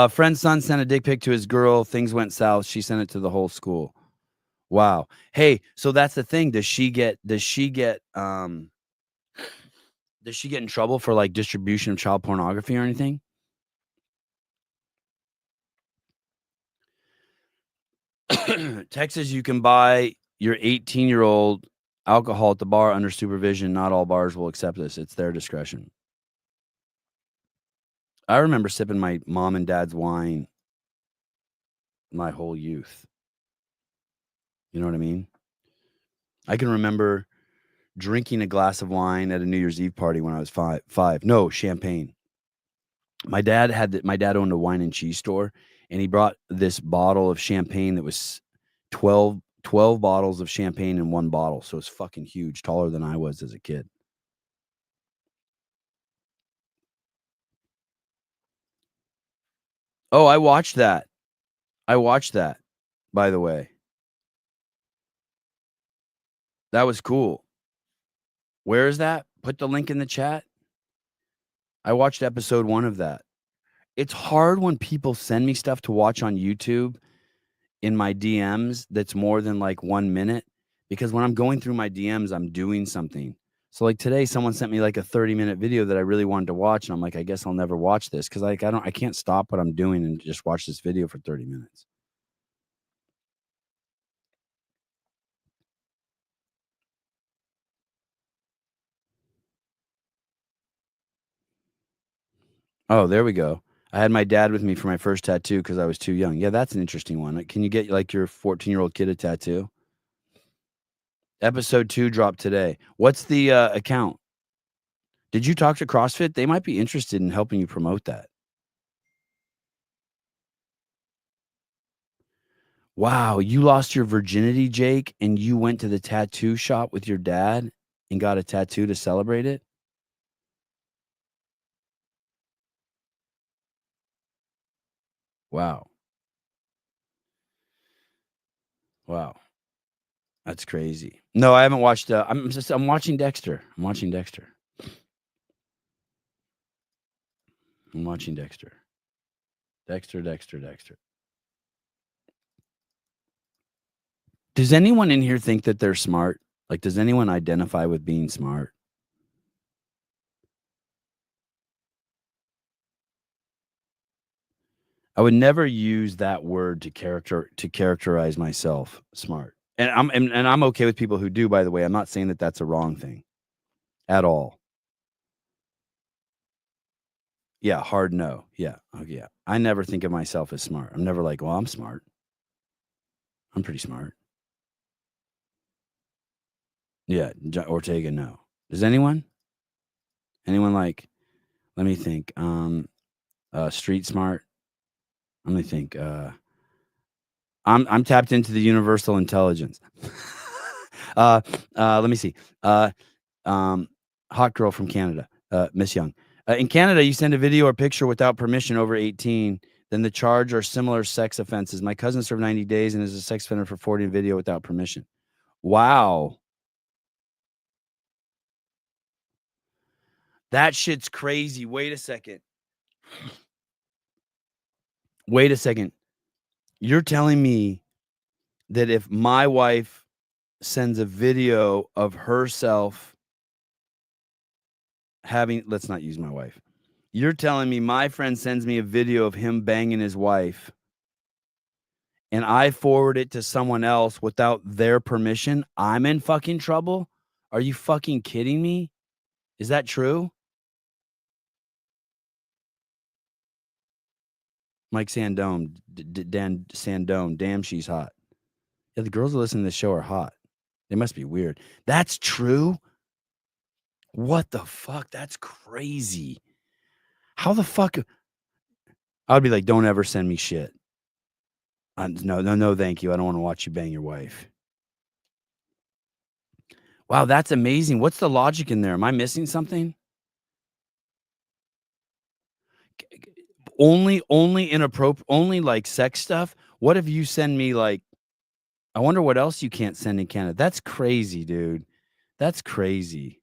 Friend's son sent a dick pic to his girl. Things went south. She sent it to the whole school. Wow. Hey, so that's the thing. Does she get in trouble for like distribution of child pornography or anything? Texas, you can buy your 18-year-old alcohol at the bar under supervision. Not all bars will accept this. It's their discretion. I remember sipping my mom and dad's wine my whole youth. You know what I mean? I can remember drinking a glass of wine at a New Year's Eve party when I was five. No, champagne. My dad owned a wine and cheese store, and he brought this bottle of champagne that was 12 bottles of champagne in one bottle. So it's fucking huge, taller than I was as a kid. Oh, I watched that, by the way. That was cool. Where is that? Put the link in the chat. I watched episode 1 of that. It's hard when people send me stuff to watch on YouTube in my DMs that's more than like 1 minute, because when I'm going through my DMs, I'm doing something. So like today, someone sent me like a 30-minute video that I really wanted to watch, and I'm like, I guess I'll never watch this because I can't stop what I'm doing and just watch this video for 30 minutes. Oh, there we go. I had my dad with me for my first tattoo because I was too young. Yeah, that's an interesting one. Can you get like your 14-year-old kid a tattoo? Episode 2 dropped today. What's the account? Did you talk to CrossFit? They might be interested in helping you promote that. Wow, you lost your virginity, Jake, and you went to the tattoo shop with your dad and got a tattoo to celebrate it? Wow. Wow. That's crazy. No, I haven't watched I'm watching Dexter. I'm watching Dexter. Dexter. Does anyone in here think that they're smart? Like, does anyone identify with being smart? I would never use that word to characterize myself smart. And I'm okay with people who do, by the way. I'm not saying that that's a wrong thing at all. Yeah, hard no. Yeah. Okay, yeah. I never think of myself as smart. I'm never like, well, I'm smart. I'm pretty smart. Yeah, Ortega, no. Does anyone? Anyone like, let me think. Street smart. Let me think. I'm tapped into the universal intelligence. Let me see. Hot girl from Canada, Miss Young. In Canada, you send a video or picture without permission over 18, then the charge or similar sex offenses. My cousin served 90 days and is a sex offender for 40 video without permission. Wow. That shit's crazy. Wait a second. You're telling me that if my wife sends a video of herself let's not use my wife. You're telling me my friend sends me a video of him banging his wife and I forward it to someone else without their permission? I'm in fucking trouble? Are you fucking kidding me? Is that true? Mike Sandome, Dan Sandome, damn, she's hot. Yeah, the girls who listen to this show are hot. They must be weird. That's true? What the fuck? That's crazy. How the fuck? I would be like, don't ever send me shit. No, thank you. I don't want to watch you bang your wife. Wow, that's amazing. What's the logic in there? Am I missing something? Only inappropriate, only like sex stuff? What if you send me like, I wonder what else you can't send in Canada. That's crazy, dude. That's crazy.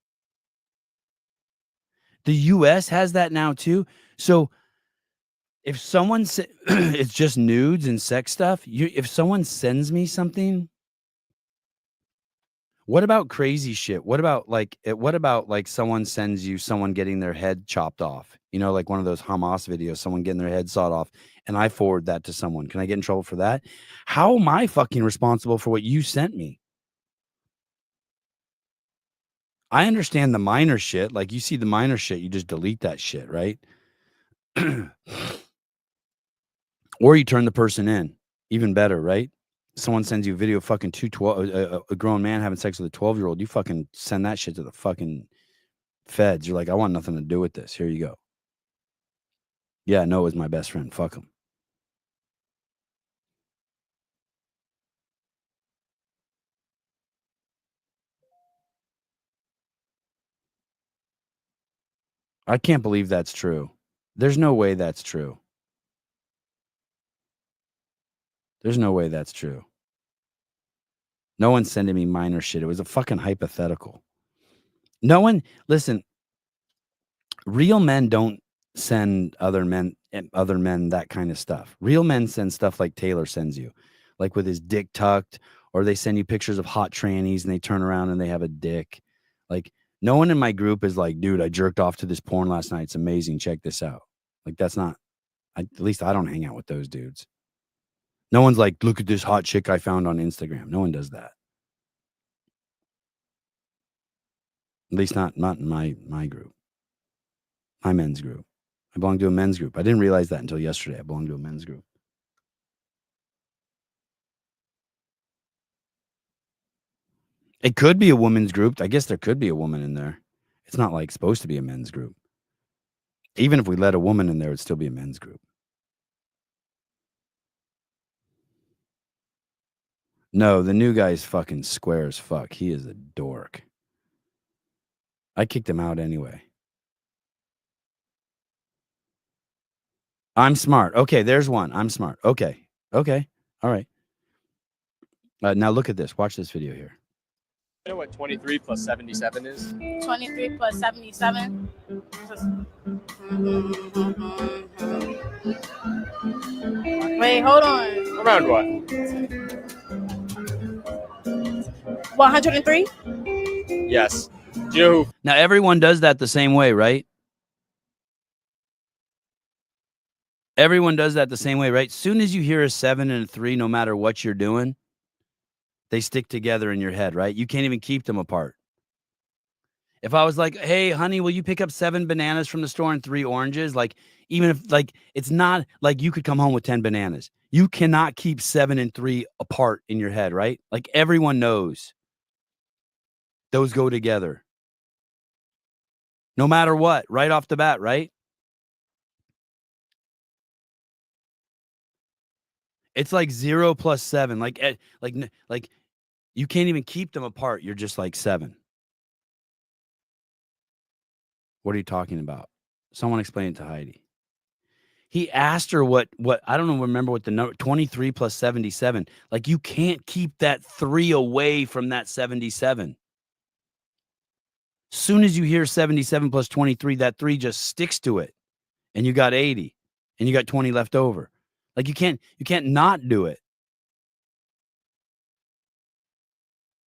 The US has that now too. So if someone it's just nudes and sex stuff, if someone sends me something, what about crazy shit? What about like someone sends you someone getting their head chopped off? You know, like one of those Hamas videos, someone getting their head sawed off, and I forward that to someone. Can I get in trouble for that? How am I fucking responsible for what you sent me? I understand the minor shit. Like you see the minor shit, you just delete that shit, right? Or you turn the person in. Even better, right? Someone sends you a video of fucking a grown man having sex with a 12-year-old. You fucking send that shit to the fucking feds. You're like, I want nothing to do with this. Here you go. Yeah, no, it was my best friend. Fuck him. I can't believe that's true. There's no way that's true. There's no way that's true. No one's sending me minor shit. It was a fucking hypothetical. No one, listen, real men don't send other men that kind of stuff. Real men send stuff like Taylor sends you, like with his dick tucked, or they send you pictures of hot trannies and they turn around and they have a dick. Like no one in my group is like, dude, I jerked off to this porn last night. It's amazing. Check this out. Like that's not, at least I don't hang out with those dudes. No one's like, look at this hot chick I found on Instagram. No one does that. At least not in my group. My men's group. I belong to a men's group. I didn't realize that until yesterday. I belong to a men's group. It could be a women's group. I guess there could be a woman in there. It's not like supposed to be a men's group. Even if we let a woman in there, it'd still be a men's group. No, the new guy's fucking square as fuck. He is a dork. I kicked him out anyway. I'm smart. Okay, there's one. I'm smart. Okay. All right. Now look at this. Watch this video here. You know what 23 plus 77 is? 23 plus 77. Wait, hold on. Around what? 103? Yes. Do you know who? Now everyone does that the same way, right? Everyone does that the same way, right? Soon as you hear a 7 and a 3, no matter what you're doing, they stick together in your head, right? You can't even keep them apart. If I was like, hey, honey, will you pick up 7 bananas from the store and 3 oranges? Like, even if, like, it's not like you could come home with 10 bananas. You cannot keep 7 and 3 apart in your head, right? Like, everyone knows those go together. No matter what, right off the bat, right? It's like 0 plus 7. Like you can't even keep them apart. You're just like 7. What are you talking about? Someone explain it to Heidi. He asked her what I don't remember what the number 23 plus 77. Like you can't keep that 3 away from that 77. Soon as you hear 77 plus 23, that 3 just sticks to it. And you got 80 and you got 20 left over. Like you can't not do it.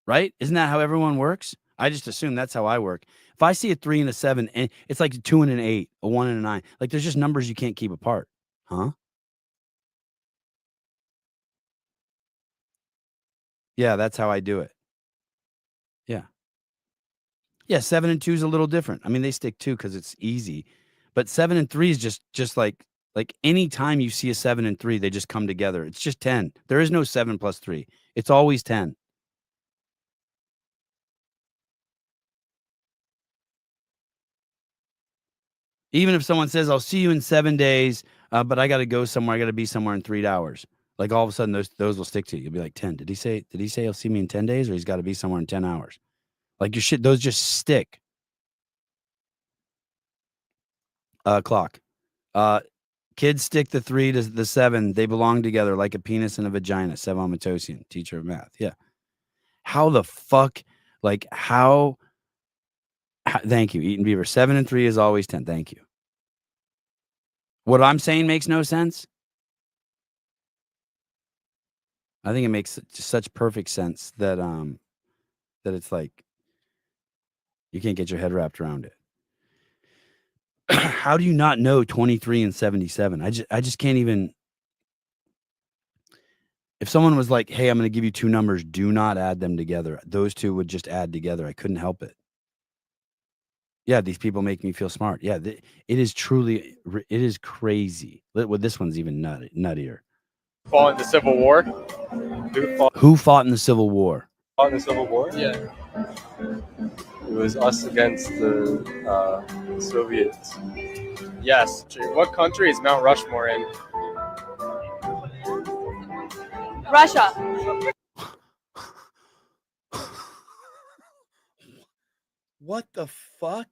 Right? Isn't that how everyone works? I just assume that's how I work. If I see a 3 and a 7, and it's like a 2 and an 8, a 1 and a 9. Like there's just numbers you can't keep apart. Huh? Yeah, that's how I do it. Yeah. Yeah, 7 and 2 is a little different. I mean, they stick 2 because it's easy. But 7 and 3 is just like any time you see a 7 and 3, they just come together. It's just 10. There is no 7 plus 3. It's always 10. Even if someone says, "I'll see you in 7 days, but I got to go somewhere. I got to be somewhere in 3 hours." Like all of a sudden, those will stick to you. You'll be like, 10. Did he say he'll see me in 10 days, or he's got to be somewhere in 10 hours? Like your shit, those just stick. Clock. Kids stick the 3 to the 7. They belong together like a penis and a vagina. Sevon Matosian, teacher of math. Yeah. How the fuck? Like how thank you, Eaton Beaver. 7 and 3 is always 10. Thank you. What I'm saying makes no sense. I think it makes such perfect sense that that it's like you can't get your head wrapped around it. How do you not know 23 and 77? I just can't even. If someone was like, "Hey, I'm going to give you 2 numbers, do not add them together." Those 2 would just add together. I couldn't help it. Yeah, these people make me feel smart. Yeah, it is truly, it is crazy. Well, this one's even nuttier. Fought in the Civil War. Who fought in the Civil War? Fought in the Civil War? Yeah. It was us against the Soviets. Yes. What country is Mount Rushmore in? Russia. What the fuck?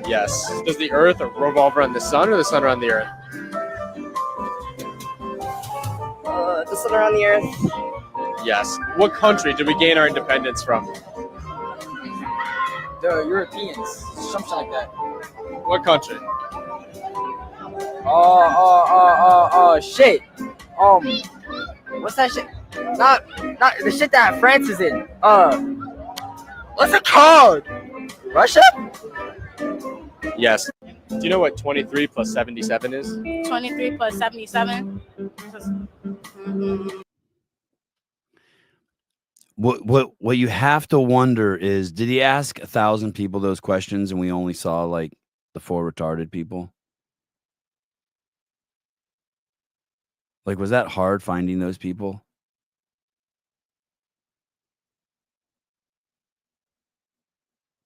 Yes. Does the Earth revolve around the sun or the sun around the Earth? The sun around the Earth. Yes. What country did we gain our independence from? The Europeans. Something like that. What country? Shit. What's that shit? Not the shit that France is in. What's it called? Russia? Yes. Do you know what 23 plus 77 is? 23 plus 77. What you have to wonder is, did he ask 1,000 people those questions and we only saw like the 4 retarded people? Like, was that hard finding those people?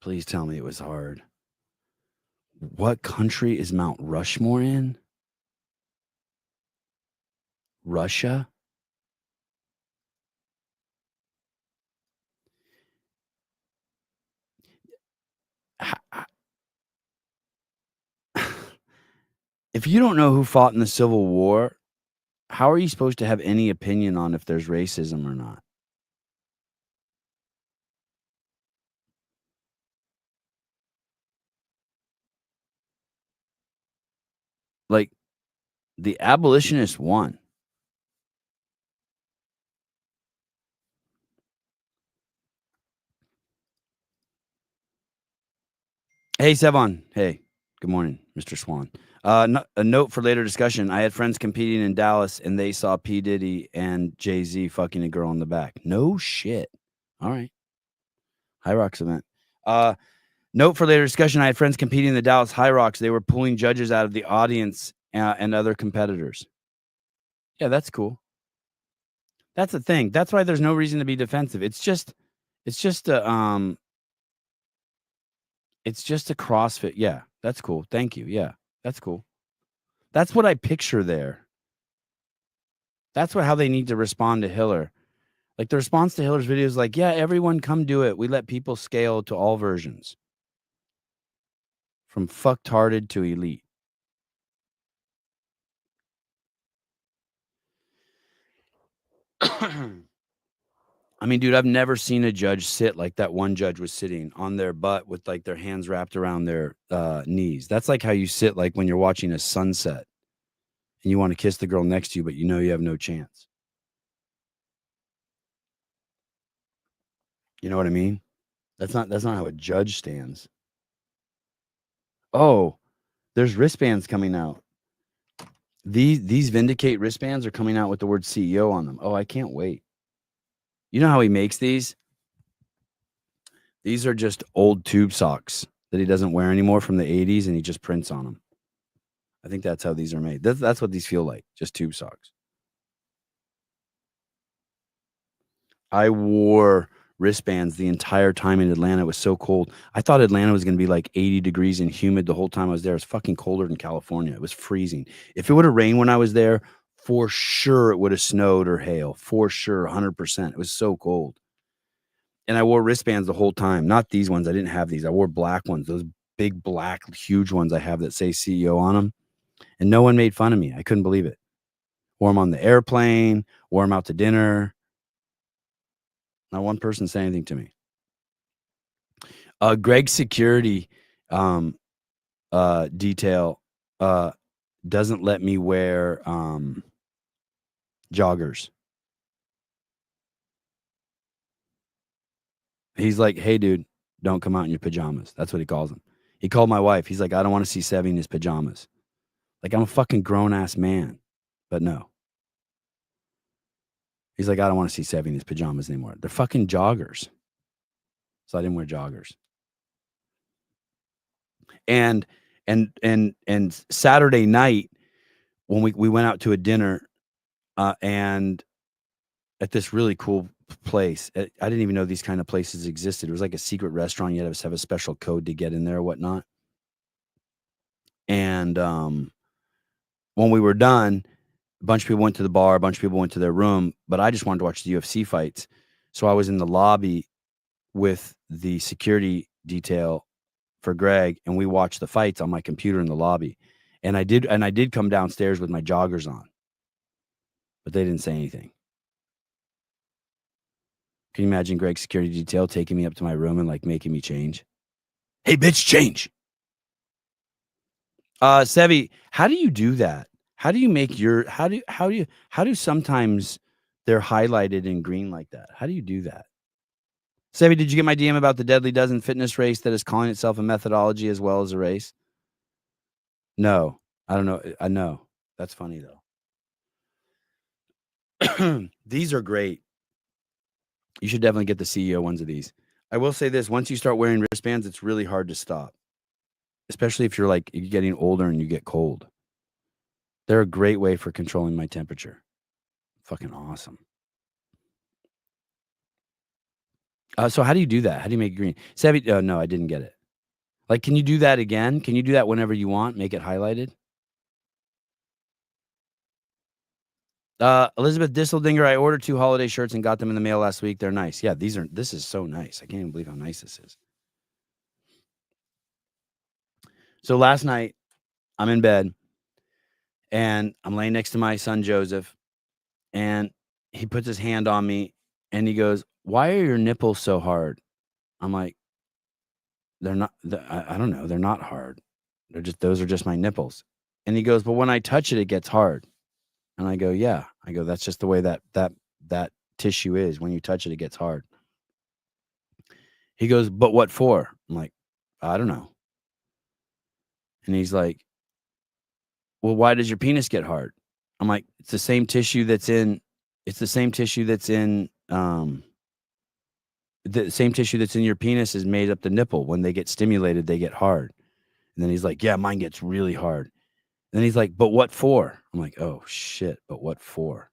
Please tell me it was hard. What country is Mount Rushmore in? Russia? If you don't know who fought in the Civil War, how are you supposed to have any opinion on if there's racism or not? Like, the abolitionists won. Hey, Sevon. Hey, good morning, Mr. Swan. A note for later discussion. I had friends competing in Dallas, and they saw P. Diddy and Jay-Z fucking a girl in the back. No shit. All right. High Rocks event. Note for later discussion. I had friends competing in the Dallas High Rocks. They were pulling judges out of the audience and other competitors. Yeah, that's cool. That's the thing. That's why there's no reason to be defensive. It's just a CrossFit. Yeah, that's cool. Thank you. Yeah, that's cool. That's what I picture there. That's how they need to respond to Hiller. Like the response to Hiller's video is like, yeah, everyone come do it. We let people scale to all versions. From fucktarded to elite. I mean, dude, I've never seen a judge sit like that one judge was sitting on their butt with like their hands wrapped around their knees. That's like how you sit like when you're watching a sunset and you want to kiss the girl next to you, but you know you have no chance. You know what I mean? That's not how a judge stands. Oh, there's wristbands coming out. These Vindicate wristbands are coming out with the word CEO on them. Oh, I can't wait. You know how he makes these? These are just old tube socks that he doesn't wear anymore from the 80s, and he just prints on them. I think that's how these are made. That's what these feel like, just tube socks. I wore wristbands the entire time in Atlanta. It was so cold. I thought Atlanta was going to be like 80 degrees and humid the whole time I was there. It was fucking colder than California. It was freezing. If it would have rained when I was there, for sure it would have snowed or hail. For sure, 100%. It was so cold. And I wore wristbands the whole time. Not these ones. I didn't have these. I wore black ones. Those big, black, huge ones I have that say CEO on them. And no one made fun of me. I couldn't believe it. Wore them on the airplane. Wore them out to dinner. Not one person said anything to me. Greg's security detail doesn't let me wear joggers. He's like, hey, dude, don't come out in your pajamas. That's what he calls them. He called my wife. He's like, I don't want to see Sevy in his pajamas. Like, I'm a fucking grown-ass man. But no. He's like, I don't want to see Sevy in his pajamas anymore. They're fucking joggers. So I didn't wear joggers. And Saturday night, when we went out to a dinner and at this really cool place. I didn't even know these kind of places existed. It was like a secret restaurant. You had to have a special code to get in there or whatnot. And when we were done, a bunch of people went to the bar, a bunch of people went to their room, but I just wanted to watch the UFC fights. So I was in the lobby with the security detail for Greg, and we watched the fights on my computer in the lobby. And I did come downstairs with my joggers on, but they didn't say anything. Can you imagine Greg's security detail taking me up to my room and like making me change? Hey, bitch, change. Sevy, how do you do that? How do you make your how do sometimes they're highlighted in green like that? How do you do that? Sevy, did you get my DM about the Deadly Dozen fitness race that is calling itself a methodology as well as a race? No, I don't know. I know. That's funny though. These are great. You should definitely get the CEO ones of these. I will say this, once you start wearing wristbands, it's really hard to stop. Especially if you're getting older and you get cold. They're a great way for controlling my temperature. Fucking awesome. So how do you do that? How do you make it green? Sevy, no, I didn't get it. Like, can you do that again? Can you do that whenever you want? Make it highlighted? Elizabeth Disseldinger, I ordered 2 holiday shirts and got them in the mail last week. They're nice. Yeah, this is so nice. I can't even believe how nice this is. So last night, I'm in bed, and I'm laying next to my son, Joseph, and he puts his hand on me, and he goes, why are your nipples so hard? I'm like, they're not, I don't know. They're not hard. Those are just my nipples. And he goes, but when I touch it, it gets hard. And I go, yeah. I go, that's just the way that tissue is. When you touch it, it gets hard. He goes, but what for? I'm like, I don't know. And he's like, well, why does your penis get hard? I'm like, it's the same tissue that's in the same tissue that's in your penis is made up the nipple. When they get stimulated, they get hard. And then he's like, yeah, mine gets really hard. And then he's like, but what for? I'm like, oh shit, but what for?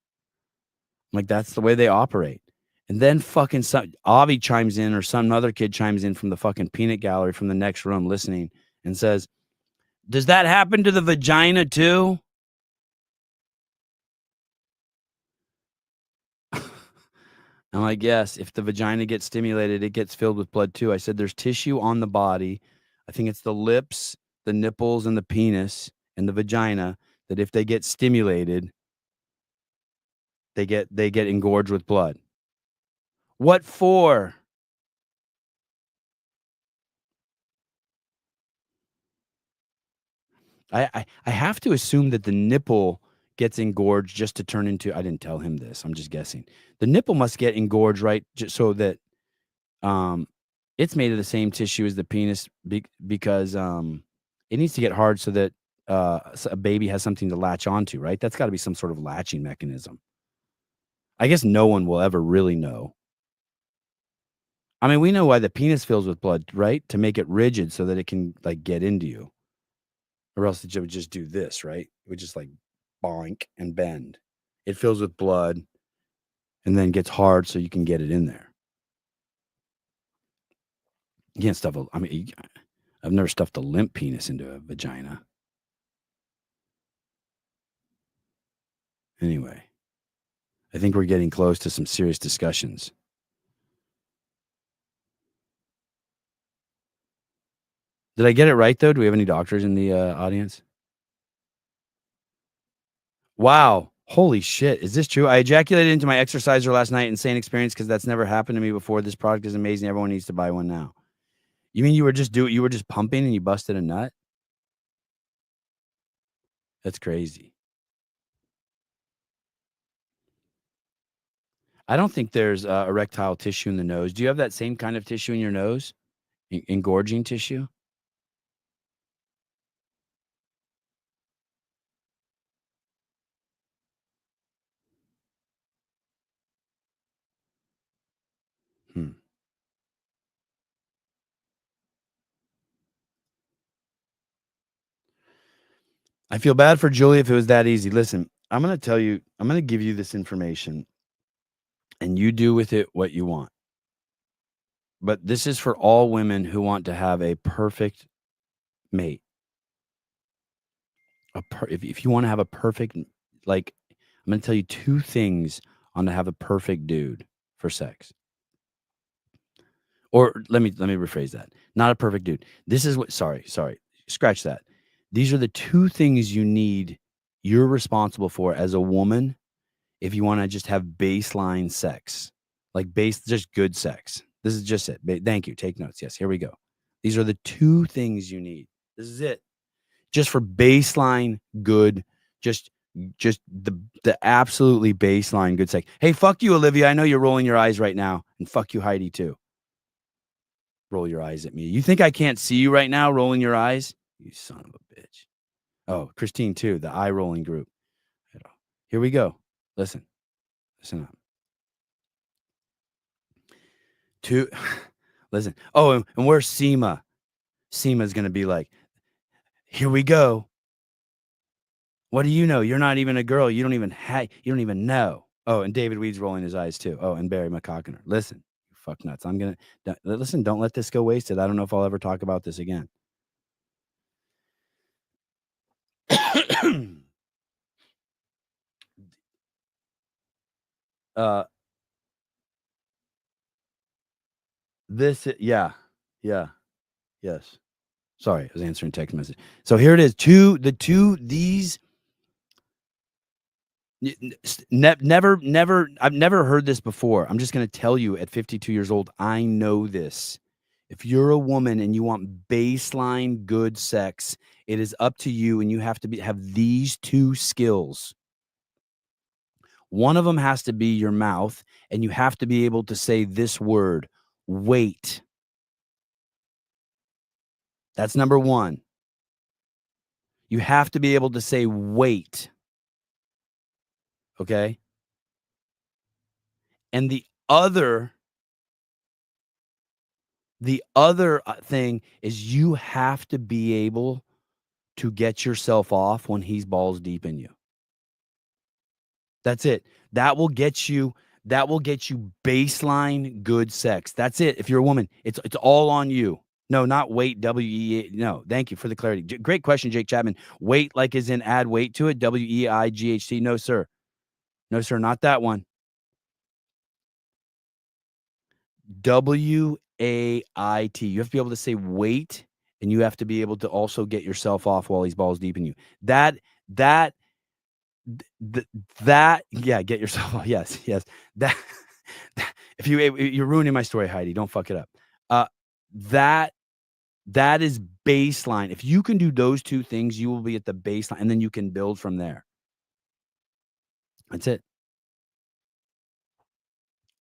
I'm like, that's the way they operate. And then fucking Avi chimes in, or some other kid chimes in from the fucking peanut gallery from the next room listening and says, does that happen to the vagina too? I'm like, yes, if the vagina gets stimulated, it gets filled with blood too. I said, there's tissue on the body. I think it's the lips, the nipples, and the penis and the vagina that if they get stimulated, they get engorged with blood. What for? I have to assume that the nipple gets engorged just to turn into. I didn't tell him this. I'm just guessing. The nipple must get engorged, right, just so that it's made of the same tissue as the penis because it needs to get hard so that a baby has something to latch onto, right? That's got to be some sort of latching mechanism. I guess no one will ever really know. I mean, we know why the penis fills with blood, right? To make it rigid so that it can like get into you. Or else it would just do this, right? It would just like boink and bend. It fills with blood and then gets hard so you can get it in there. You can't stuff I've never stuffed a limp penis into a vagina. Anyway, I think we're getting close to some serious discussions. Did I get it right, though? Do we have any doctors in the audience? Wow. Holy shit. Is this true? I ejaculated into my exerciser last night. Insane experience because that's never happened to me before. This product is amazing. Everyone needs to buy one now. You mean you were just pumping and you busted a nut? That's crazy. I don't think there's erectile tissue in the nose. Do you have that same kind of tissue in your nose? Engorging tissue? I feel bad for Julie if it was that easy. Listen, I'm going to give you this information and you do with it what you want. But this is for all women who want to have a perfect mate. If you want to have a perfect, like, I'm going to tell you 2 things on to have a perfect dude for sex. Or let me rephrase that. Not a perfect dude. This is what, sorry. Scratch that. These are the 2 things you're responsible for as a woman if you want to just have baseline sex. Like just good sex. This is just it. Thank you. Take notes. Yes, here we go. These are the 2 things you need. This is it. Just for baseline good, just the absolutely baseline good sex. Hey, fuck you, Olivia. I know you're rolling your eyes right now. And fuck you, Heidi, too. Roll your eyes at me. You think I can't see you right now rolling your eyes? You son of a bitch. Oh, Christine, too. The eye rolling group. Here we go. Listen up. Listen. Oh, and where's Seema? Seema's going to be like, here we go. What do you know? You're not even a girl. You don't even know. Oh, and David Weed's rolling his eyes too. Oh, and Barry McCockiner. Listen, you fuck nuts. Listen, don't let this go wasted. I don't know if I'll ever talk about this again. Yes. Sorry, I was answering text message. So here it is. These never, I've never heard this before. I'm just going to tell you at 52 years old, I know this. If you're a woman and you want baseline good sex, it is up to you, and you have to have these 2 skills. One of them has to be your mouth, and you have to be able to say this word, wait. That's number 1. You have to be able to say wait. Okay? And the other thing is you have to be able to get yourself off when he's balls deep in you. That's it. That will get you baseline good sex. That's it. If you're a woman, it's all on you. No, not weight, W-E. No, thank you for the clarity. Great question, Jake Chapman. Weight like is in add weight to it, W-E-I-G-H-T. No, sir. No, sir, not that one. W-A-I-T. You have to be able to say wait, and you have to be able to also get yourself off while he's balls deep in you. Get yourself off. Yes. You're ruining my story, Heidi. Don't fuck it up. That is baseline. If you can do those two things, you will be at the baseline, and then you can build from there. That's it.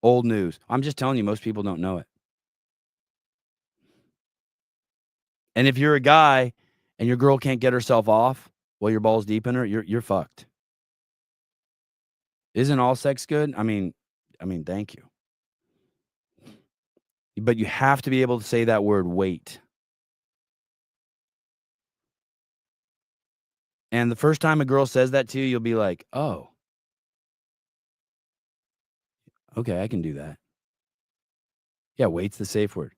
Old news. I'm just telling you, most people don't know it. And if you're a guy and your girl can't get herself off while your ball's deep in her, you're fucked. Isn't all sex good? I mean, thank you. But you have to be able to say that word, wait. And the first time a girl says that to you, you'll be like, oh, okay, I can do that. Yeah, wait's the safe word.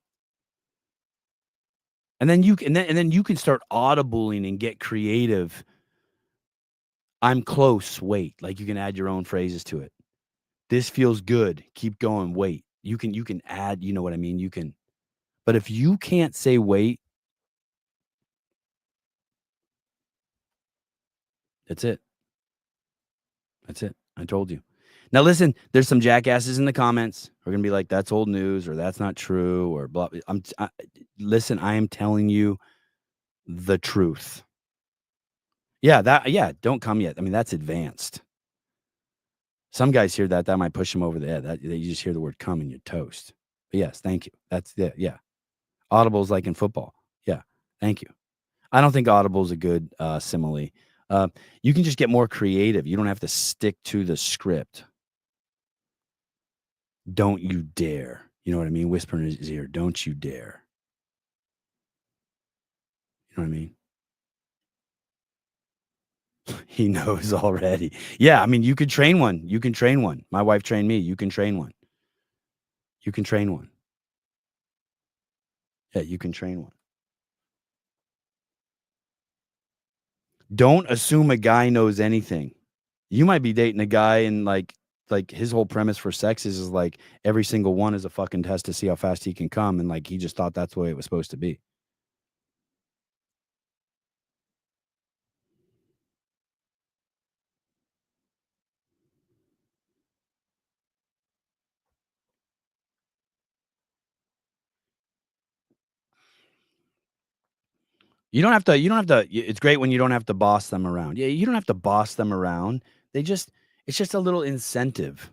And then you can start audibling and get creative. I'm close, wait. Like you can add your own phrases to it. This feels good. Keep going, wait. You can add, you know what I mean? You can. But if you can't say wait, that's it. That's it. I told you. Now listen, there's some jackasses in the comments who are going to be like, that's old news, or that's not true, or blah. Listen, I am telling you the truth. Yeah, don't come yet. I mean, that's advanced. Some guys hear that might push them over the edge. You just hear the word come and you're toast. But yes, thank you. That's it. Yeah. Audible is like in football. Yeah, thank you. I don't think audible is a good simile. You can just get more creative. You don't have to stick to the script. Don't you dare. You know what I mean? Whisper in his ear. Don't you dare. You know what I mean? He knows already. Yeah, I mean, you could train one. You can train one. My wife trained me. You can train one. You can train one. Yeah, you can train one. Don't assume a guy knows anything. You might be dating a guy and like his whole premise for sex is like every single one is a fucking test to see how fast he can come, and like he just thought that's the way it was supposed to be. You don't have to. It's great when you don't have to boss them around. Yeah, you don't have to boss them around. It's just a little incentive.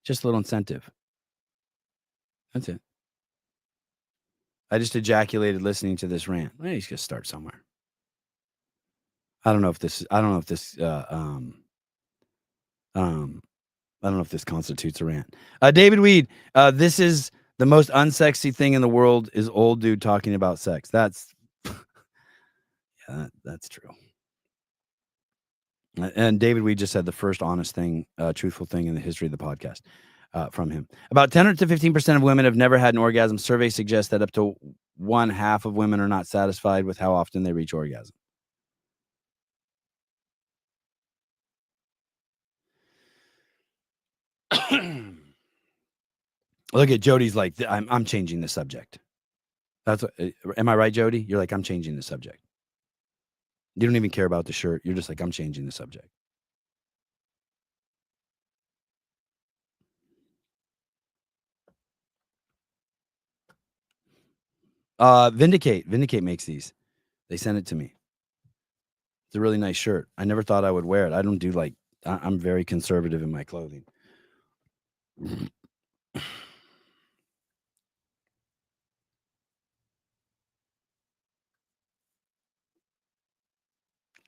Just a little incentive. That's it. I just ejaculated listening to this rant. Well, he's gonna start somewhere. I don't know if this constitutes a rant. David Weed, this is the most unsexy thing in the world is old dude talking about sex. That's yeah, that's true. And David Weed just said the first honest thing, truthful thing in the history of the podcast from him. About 10 to 15% of women have never had an orgasm. Surveys suggest that up to 1/2 of women are not satisfied with how often they reach orgasm. Look at Jody's like, I'm changing the subject. That's what, am I right, Jody? You're like, I'm changing the subject. You don't even care about the shirt. You're just like, I'm changing the subject. Vindicate makes these. They sent it to me. It's a really nice shirt. I never thought I would wear it. I don't do like, I'm very conservative in my clothing.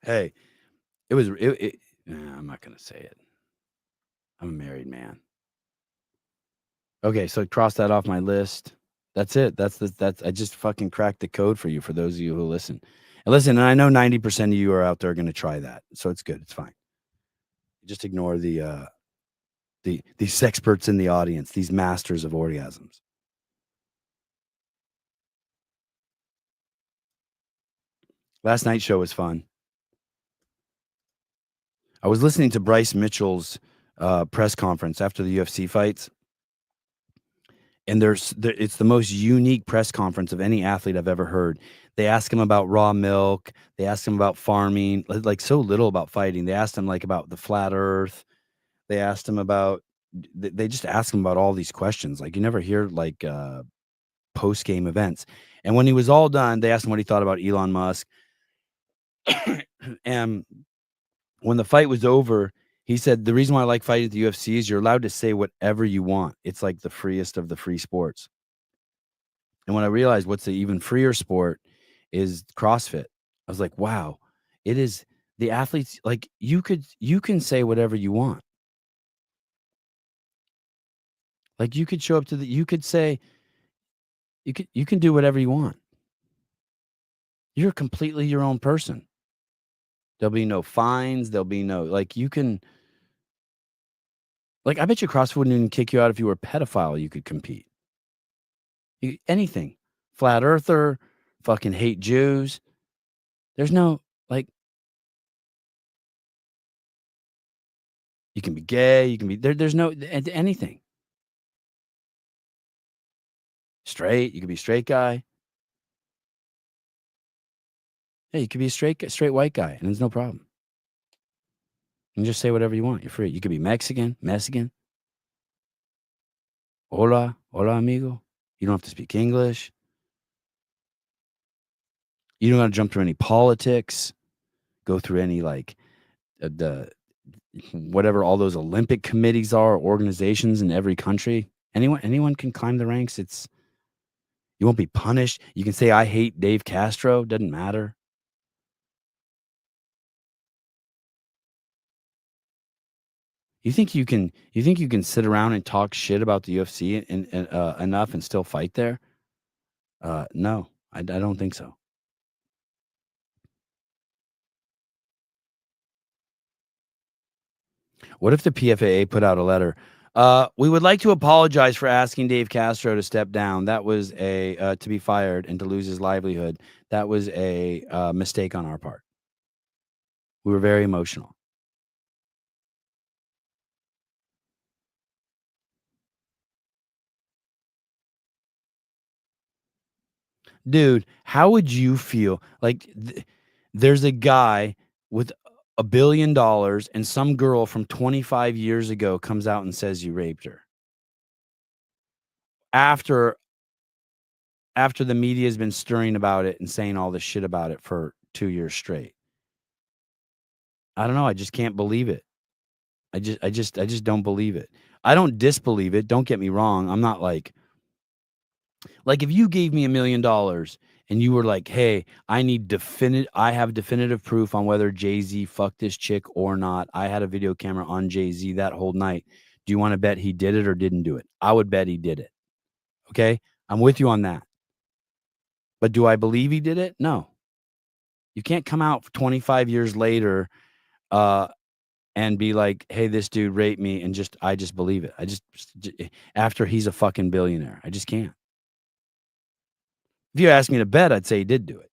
Hey, I'm not going to say it. I'm a married man. Okay, so cross that off my list. That's it. That's I just fucking cracked the code for you, for those of you who listen. And listen, and I know 90% of you are out there going to try that. So it's good. It's fine. Just ignore these experts in the audience, these masters of orgasms. Last night's show was fun. I was listening to Bryce Mitchell's press conference after the UFC fights. And it's the most unique press conference of any athlete I've ever heard. They ask him about raw milk. They ask him about farming, like so little about fighting. They asked him like about the flat earth. They asked him about they just ask him about all these questions. Like you never hear like post game events. And when he was all done, they asked him what he thought about Elon Musk. And when the fight was over, he said, the reason why I like fighting at the UFC is you're allowed to say whatever you want. It's like the freest of the free sports. And when I realized what's the even freer sport is CrossFit, I was like, wow, it is the athletes. Like you can say whatever you want. Like you could show up to you could say, you can do whatever you want. You're completely your own person. There'll be no fines. There'll be no, like, you can, like, I bet you CrossFit wouldn't even kick you out if you were a pedophile. You could compete. Anything. Flat earther, fucking hate Jews. There's no, like, you can be gay. You can be, there's no, anything. Straight. You could be a straight guy. Yeah, you could be a straight white guy, and there's no problem. You can just say whatever you want. You're free. You could be Mexican. Hola, amigo. You don't have to speak English. You don't got to jump through any politics, go through any like the whatever all those Olympic committees are, organizations in every country. Anyone can climb the ranks. You won't be punished. You can say I hate Dave Castro. Doesn't matter. You think you can sit around and talk shit about the UFC and enough and still fight there? No, I don't think so. What if the PFAA put out a letter? We would like to apologize for asking Dave Castro to step down. That was to be fired and to lose his livelihood. That was a mistake on our part. We were very emotional. Dude, how would you feel? Like, there's a guy with $1 billion and some girl from 25 years ago comes out and says you raped her. After the media has been stirring about it and saying all this shit about it for 2 years straight. I don't know. I just can't believe it. I just don't believe it. I don't disbelieve it. Don't get me wrong. I'm not like if you gave me $1 million and you were like, hey, I have definitive proof on whether Jay-Z fucked this chick or not. I had a video camera on Jay-Z that whole night. Do you want to bet he did it or didn't do it? I would bet he did it. Okay. I'm with you on that. But do I believe he did it? No. You can't come out 25 years later and be like, hey, this dude raped me, and I just believe it. After he's a fucking billionaire. I just can't. If you asked me to bet, I'd say he did do it.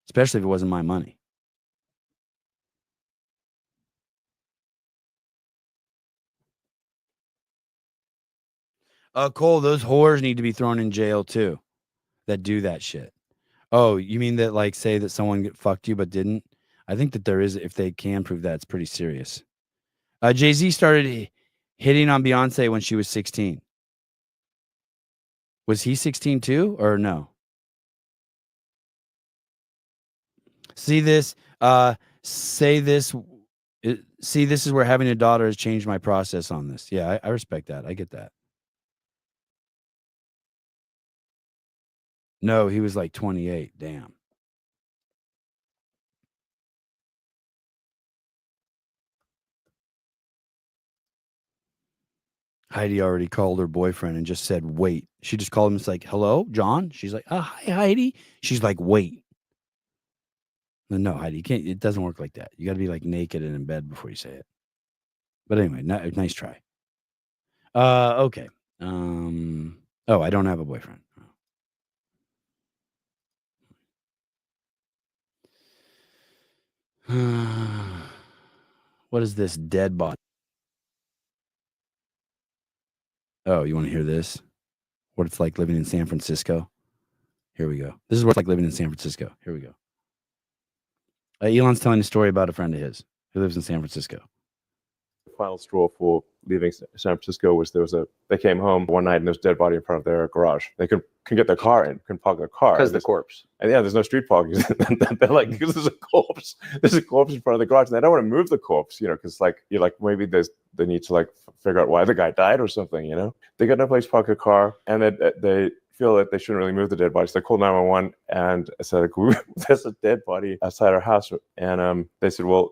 Especially if it wasn't my money. Cole, those whores need to be thrown in jail too that do that shit. Oh, you mean that, like, say that someone fucked you but didn't? I think that there is, if they can prove that, it's pretty serious. Jay-Z started hitting on Beyonce when she was 16. Was he 16 too, or no? See this? Say this. See, this is where having a daughter has changed my process on this. Yeah, I respect that. I get that. No, he was like 28. Damn. Heidi already called her boyfriend and just said, wait. She just called him. It's like, hello, John? She's like, oh, hi, Heidi. She's like, wait. No, Heidi, you can't. It doesn't work like that. You got to be like naked and in bed before you say it. But anyway, nice try. Okay. Oh, I don't have a boyfriend. What is this dead body? Oh, you want to hear this? What it's like living in San Francisco? Here we go. This is what it's like living in San Francisco. Here we go. Elon's telling a story about a friend of his who lives in San Francisco. The final straw for leaving San Francisco was they came home one night and there's a dead body in front of their garage. They couldn't get their car in, couldn't park their car. Because the corpse. And yeah, there's no street parking. They're like, because there's a corpse in front of the garage, and they don't want to move the corpse, because maybe they need to figure out why the guy died or something, They got no place to park a car, and they feel that they shouldn't really move the dead body. So they called 911 and said, there's a dead body outside our house. And they said, well,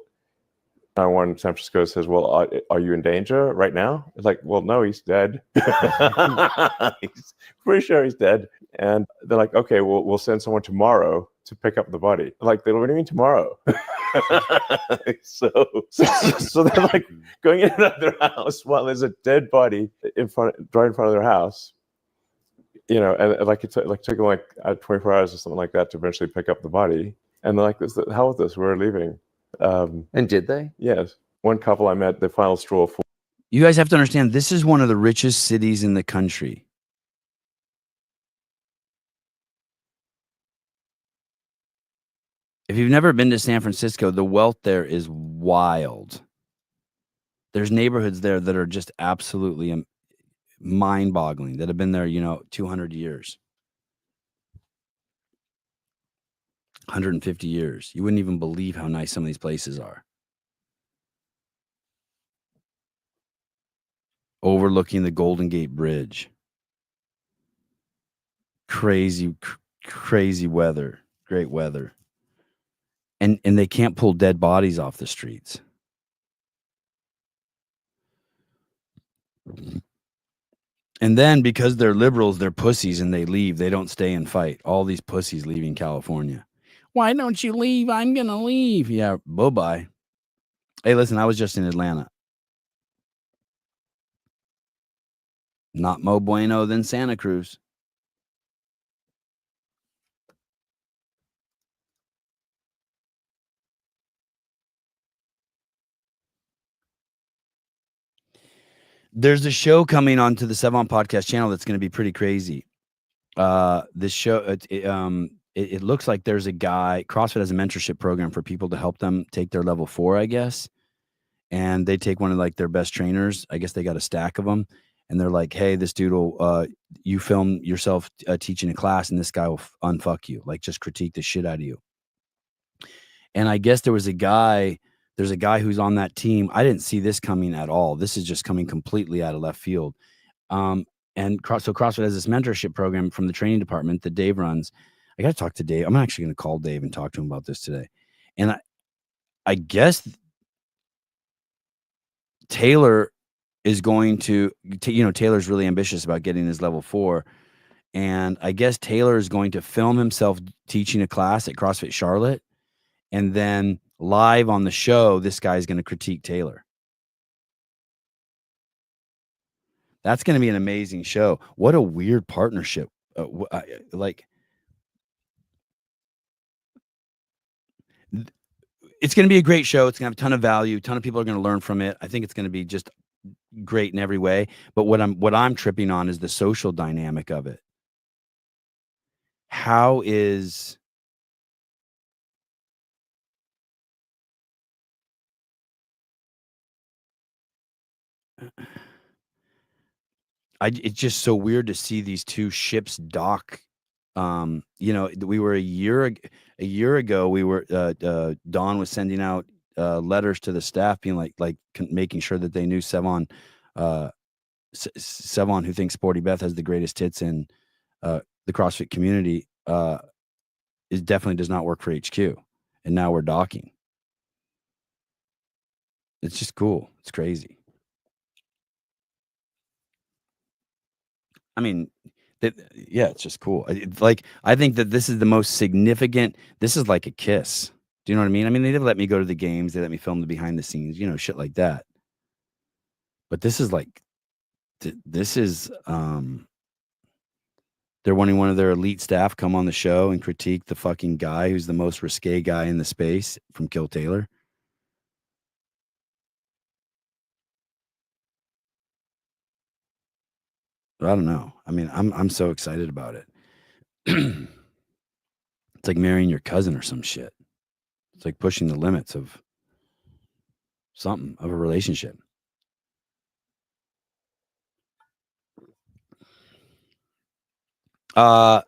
911 in San Francisco says, well, are you in danger right now? It's like, well, no, he's dead. He's pretty sure he's dead. And they're like, okay, we'll send someone tomorrow to pick up the body. Like, what do you mean tomorrow? so they're like going in and out of their house while there's a dead body right in front of their house. And it took them 24 hours or something like that to eventually pick up the body. And they're like, how is this? We're leaving. And did they? Yes. One couple I met, the final straw for. You guys have to understand, this is one of the richest cities in the country. If you've never been to San Francisco, the wealth there is wild. There's neighborhoods there that are just absolutely mind-boggling, that have been there, 200 years. 150 years. You wouldn't even believe how nice some of these places are. Overlooking the Golden Gate Bridge. Crazy weather. Great weather. And they can't pull dead bodies off the streets. And then because they're liberals, they're pussies and they leave. They don't stay and fight. All these pussies leaving California. Why don't you leave? I'm going to leave. Yeah, bye-bye. Hey, listen, I was just in Atlanta. Not mo bueno than Santa Cruz. There's a show coming onto the Sevon podcast channel that's going to be pretty crazy. This show, it looks like there's a guy, CrossFit has a mentorship program for people to help them take their level 4, I guess. And they take one of their best trainers. I guess they got a stack of them. And they're like, hey, this dude will, you film yourself teaching a class and this guy will unfuck you. Just critique the shit out of you. And I guess there's a guy who's on that team. I didn't see this coming at all. This is just coming completely out of left field. So CrossFit has this mentorship program from the training department that Dave runs. I got to talk to Dave. I'm actually going to call Dave and talk to him about this today. And I guess Taylor is going to, Taylor's really ambitious about getting his level 4. And I guess Taylor is going to film himself teaching a class at CrossFit Charlotte. And then live on the show, this guy's going to critique Taylor. That's going to be an amazing show. What a weird partnership. It's going to be a great show. It's going to have a ton of value. A ton of people are going to learn from it. I think it's going to be just great in every way. But what I'm tripping on is the social dynamic of it. How is it's just so weird to see these two ships dock. We were a year ago. We were Dawn was sending out letters to the staff, being making sure that they knew Sevon, who thinks Sporty Beth has the greatest tits in the CrossFit community, it definitely does not work for HQ. And now we're docking. It's just cool. It's crazy. I mean, it's just cool. I think that this is the most significant. This is like a kiss. Do you know what I mean? I mean, they let me go to the games. They let me film the behind the scenes, shit like that. But this is they're wanting one of their elite staff come on the show and critique the fucking guy who's the most risque guy in the space from Kill Taylor. I don't know. I mean, I'm so excited about it. It's like marrying your cousin or some shit. It's like pushing the limits of something, of a relationship. Ken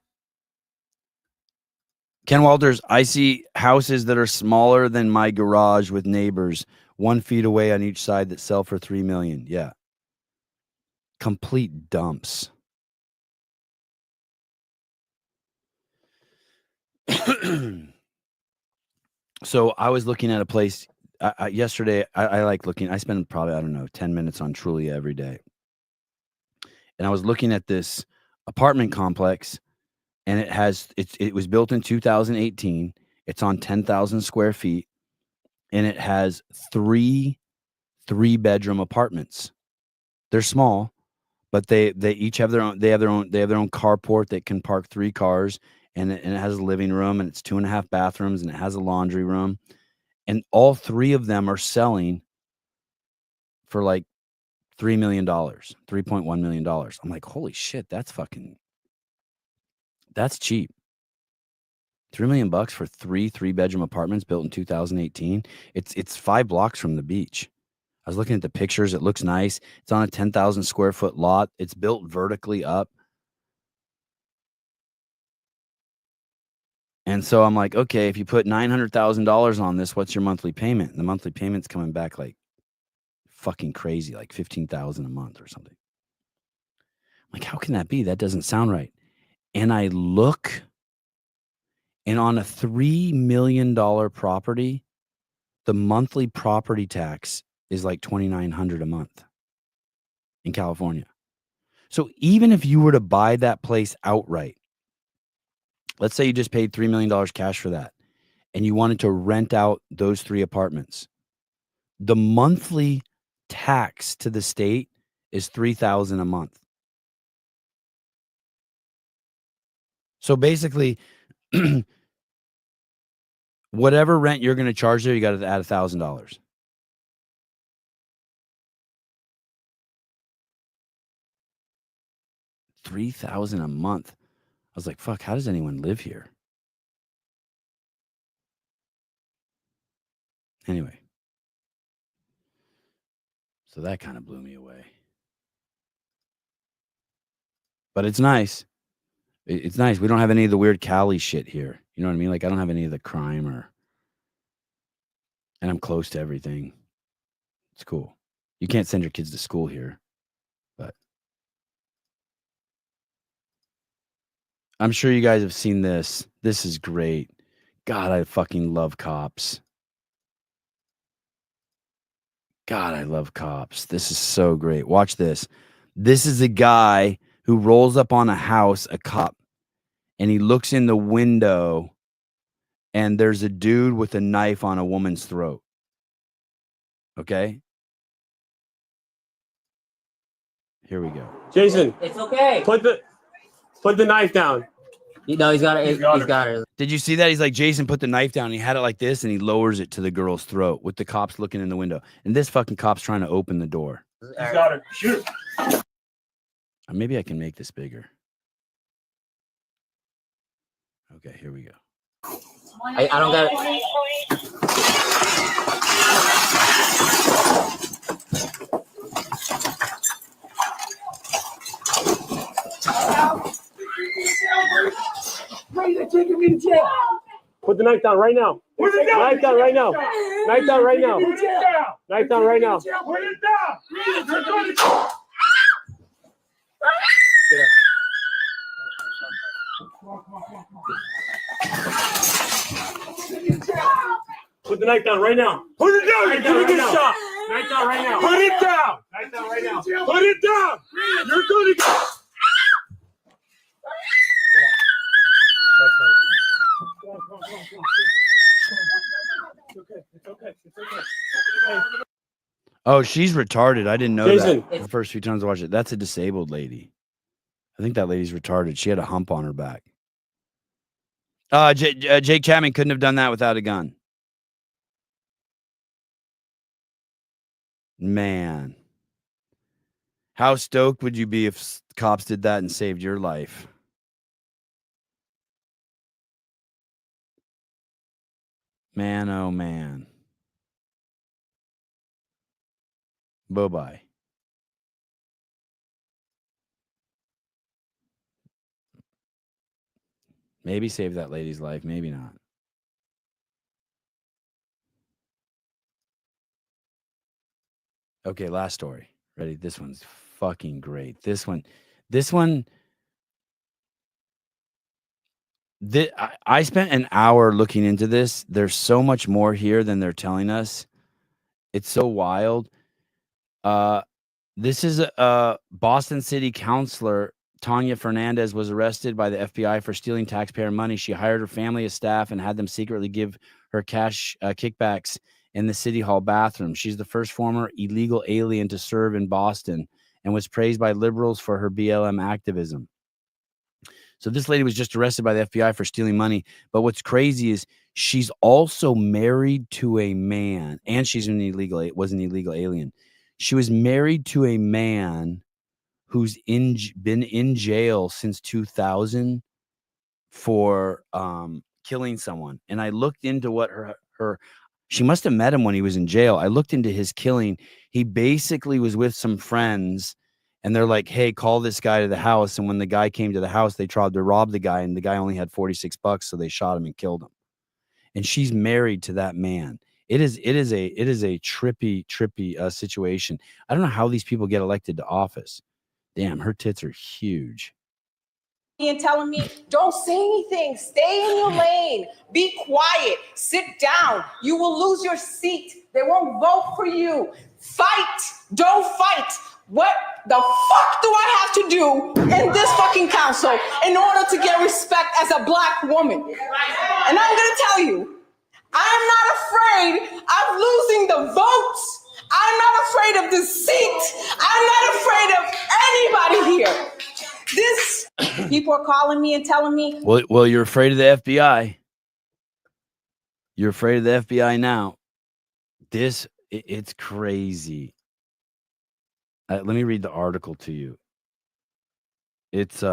Walters, I see houses that are smaller than my garage with neighbors 1 feet away on each side that sell for $3 million. Yeah. Complete dumps. So I was looking at a place yesterday. I like looking. I spend probably, I don't know, 10 minutes on Trulia every day. And I was looking at this apartment complex, and it was built in 2018. It's on 10,000 square feet, and it has 3-bedroom apartments. They're small, but they each have their own. They have their own carport that can park 3 cars, and it has a living room, and it's 2.5 bathrooms, and it has a laundry room, and all 3 of them are selling for like $3 million, $3.1 million. I'm like, holy shit, that's cheap. $3 million for 3-bedroom apartments built in 2018. It's 5 blocks from the beach. I was looking at the pictures. It looks nice. It's on a 10,000 square foot lot. It's built vertically up. And so I'm like, okay, if you put $900,000 on this, what's your monthly payment? And the monthly payment's coming back like fucking crazy, like $15,000 a month or something. I'm like, how can that be? That doesn't sound right. And I look, and on a $3 million property, the monthly property tax is like $2,900 a month in California. So even if you were to buy that place outright, let's say you just paid $3 million cash for that, and you wanted to rent out those 3 apartments, the monthly tax to the state is $3,000 a month. So basically, whatever rent you're going to charge there, you got to add $1,000. $3,000 a month. I was like, fuck, how does anyone live here? Anyway. So that kind of blew me away. But it's nice. It's nice. We don't have any of the weird Cali shit here. You know what I mean? Like, I don't have any of the crime and I'm close to everything. It's cool. You can't send your kids to school here, but I'm sure you guys have seen this. This is great. God, I fucking love cops. God, I love cops. This is so great. Watch this. This is a guy who rolls up on a house, a cop, and he looks in the window, and there's a dude with a knife on a woman's throat. Okay? Here we go. Jason, It's okay. put the knife down. No, he's got it. He's got it. Did you see that? He's like, Jason, put the knife down. He had it like this, and he lowers it to the girl's throat with the cops looking in the window. And this fucking cop's trying to open the door. He's got it. Shoot. Maybe I can make this bigger. Okay, here we go. I don't got it. Put the knife down right now. Knife down right now. Knife down right now. Knife down right now. Put it down. Put the knife down right now. Put it down. You're gonna get shot. Knife down right now. Put it down. Knife down right now. Put it down. You're gonna get. Oh, she's retarded. I didn't know Jason. that the first few times I watched it. That's a disabled lady. I think that lady's retarded. She had a hump on her back. Jake Chapman couldn't have done that without a gun. Man. How stoked would you be if cops did that and saved your life? Man, oh man. Bye-bye. Maybe save that lady's life, maybe not. Okay, last story. Ready? This one's fucking great. This one. I spent an hour looking into this. There's so much more here than they're telling us. It's so wild. This is a Boston City councilor, Tanya Fernandez, was arrested by the FBI for stealing taxpayer money. She hired her family as staff and had them secretly give her cash kickbacks in the City Hall bathroom. She's the first former illegal alien to serve in Boston and was praised by liberals for her BLM activism. So this lady was just arrested by the FBI for stealing money. But what's crazy is she's also married to a man, and was an illegal alien. She was married to a man who's been in jail since 2000 for killing someone. And I looked into what she must have met him when he was in jail. I looked into his killing. He basically was with some friends, and they're like, hey, call this guy to the house. And when the guy came to the house, they tried to rob the guy, and the guy only had $46, so they shot him and killed him. And she's married to that man. It is a trippy situation. I don't know how these people get elected to office. Damn, her tits are huge. And telling me, don't say anything, stay in your lane, be quiet, sit down, you will lose your seat, they won't vote for you, fight, don't fight. What the fuck do I have to do in this fucking council in order to get respect as a black woman? And I'm gonna tell you, I'm not afraid of losing the votes. I'm not afraid of the seat. I'm not afraid of anybody here. People are calling me and telling me. Well, you're afraid of the FBI. You're afraid of the FBI now. It's crazy. Let me read the article to you. It's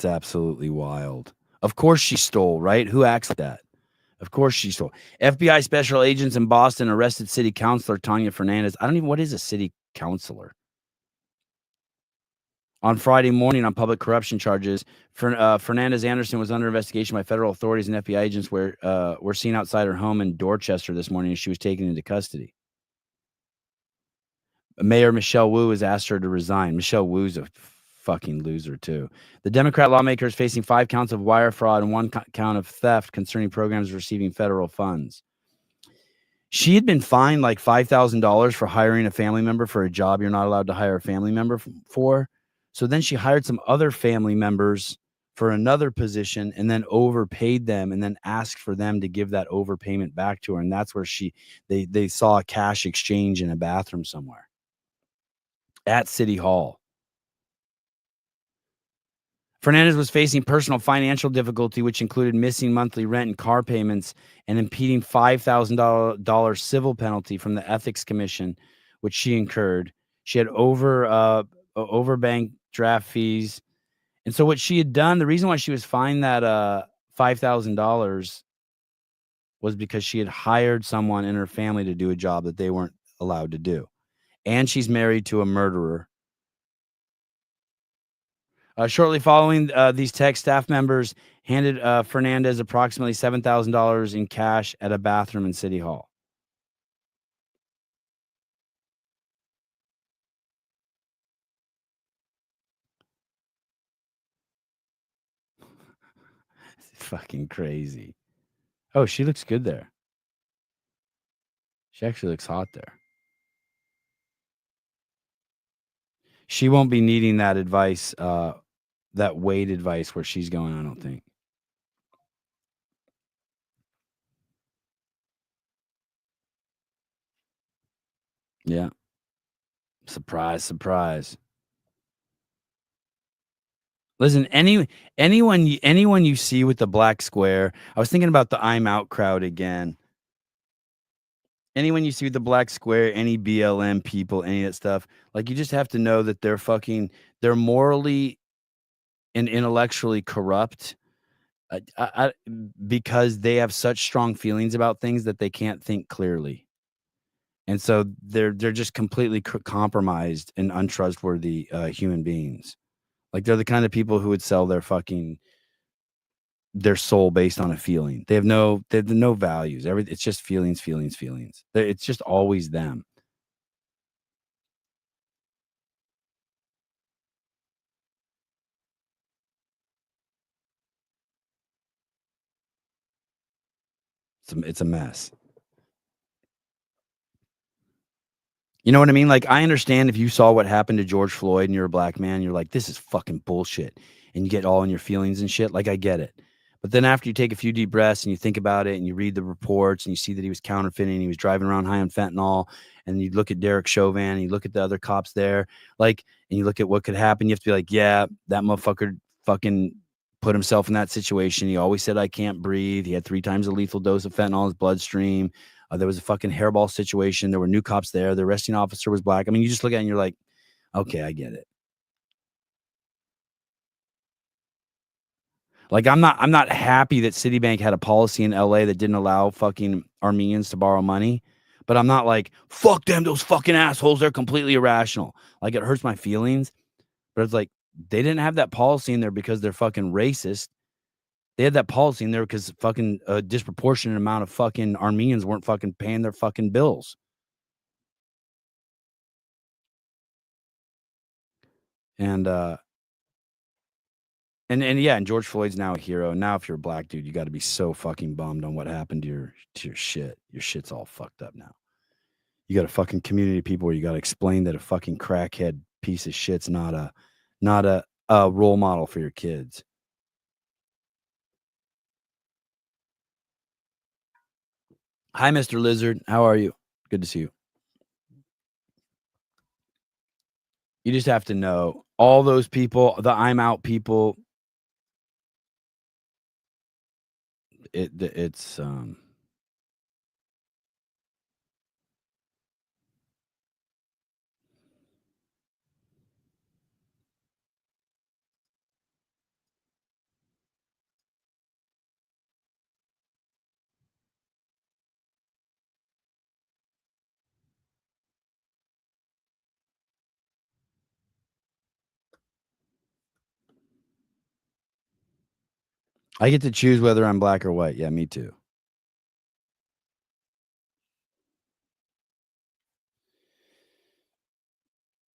absolutely wild. Of course she stole, right? Who acts like that? Of course she stole. FBI special agents in Boston arrested city councilor Tanya Fernandez. What is a city councilor? On Friday morning on public corruption charges. Fernandez Anderson was under investigation by federal authorities, and FBI agents were seen outside her home in Dorchester this morning as she was taken into custody. Mayor Michelle Wu has asked her to resign. Michelle Wu's a fucking loser, too. The Democrat lawmaker is facing 5 counts of wire fraud and 1 count of theft concerning programs receiving federal funds. She had been fined like $5,000 for hiring a family member for a job you're not allowed to hire a family member for. So then she hired some other family members for another position and then overpaid them and then asked for them to give that overpayment back to her. And that's where they saw a cash exchange in a bathroom somewhere at City Hall. Fernandez was facing personal financial difficulty, which included missing monthly rent and car payments and impeding $5,000 civil penalty from the Ethics Commission, which she incurred. She had overbank draft fees. And so what she had done, the reason why she was fined that $5,000 was because she had hired someone in her family to do a job that they weren't allowed to do. And she's married to a murderer. Shortly following these tech staff members handed Fernandez approximately $7,000 in cash at a bathroom in City Hall. It's fucking crazy. Oh, she looks good there. She actually looks hot there. She won't be needing that advice, that weight advice where she's going, I don't think. Yeah. Surprise, surprise. Listen, anyone you see with the black square, I was thinking about the I'm Out crowd again. Anyone you see with the black square, any BLM people, any of that stuff, like you just have to know that they're morally and intellectually corrupt, Because they have such strong feelings about things that they can't think clearly. And so they're just completely compromised and untrustworthy human beings. Like they're the kind of people who would sell their soul based on a feeling. They have no values. It's just feelings. It's just always them. It's a mess. You know what I mean? Like, I understand if you saw what happened to George Floyd and you're a black man, you're like, this is fucking bullshit. And you get all in your feelings and shit. Like, I get it. But then after you take a few deep breaths and you think about it and you read the reports and you see that he was counterfeiting, he was driving around high on fentanyl, and you look at Derek Chauvin and you look at the other cops there, like, and you look at what could happen, you have to be like, yeah, that motherfucker fucking put himself in that situation. He always said, I can't breathe. He had 3 times a lethal dose of fentanyl in his bloodstream. There was a fucking hairball situation. There were new cops there. The arresting officer was black. I mean, you just look at it and you're like, okay, I get it. Like, I'm not happy that Citibank had a policy in LA that didn't allow fucking Armenians to borrow money. But I'm not like, fuck them, those fucking assholes. They're completely irrational. Like, it hurts my feelings. But it's like, they didn't have that policy in there because they're fucking racist. They had that policy in there because fucking a disproportionate amount of fucking Armenians weren't fucking paying their fucking bills. And George Floyd's now a hero. Now, if you're a black dude, you got to be so fucking bummed on what happened to your shit. Your shit's all fucked up now. You got a fucking community of people where you got to explain that a fucking crackhead piece of shit's not a role model for your kids. Hi, Mr. Lizard. How are you? Good to see you. You just have to know all those people, the I'm out people. It's I get to choose whether I'm black or white. Yeah, me too.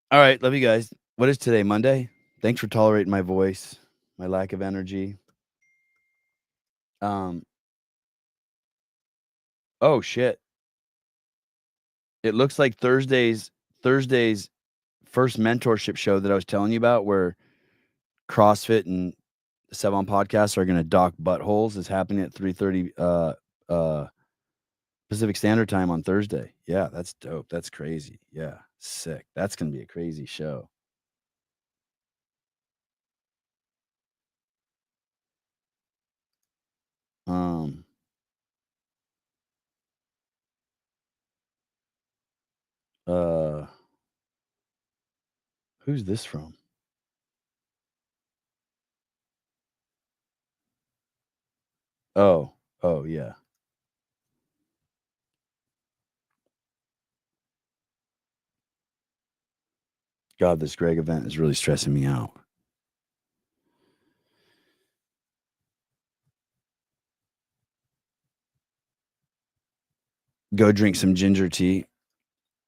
All right, love you guys. What is today? Monday? Thanks for tolerating my voice, my lack of energy. Oh shit. It looks like Thursday's first mentorship show that I was telling you about, where CrossFit and Sevon Podcasts are going to dock buttholes, is happening at 3:30 Pacific Standard Time on Thursday. Yeah, that's dope. That's crazy. Yeah, sick. That's going to be a crazy show. Who's this from? Oh, yeah. God, this Greg event is really stressing me out. Go drink some ginger tea.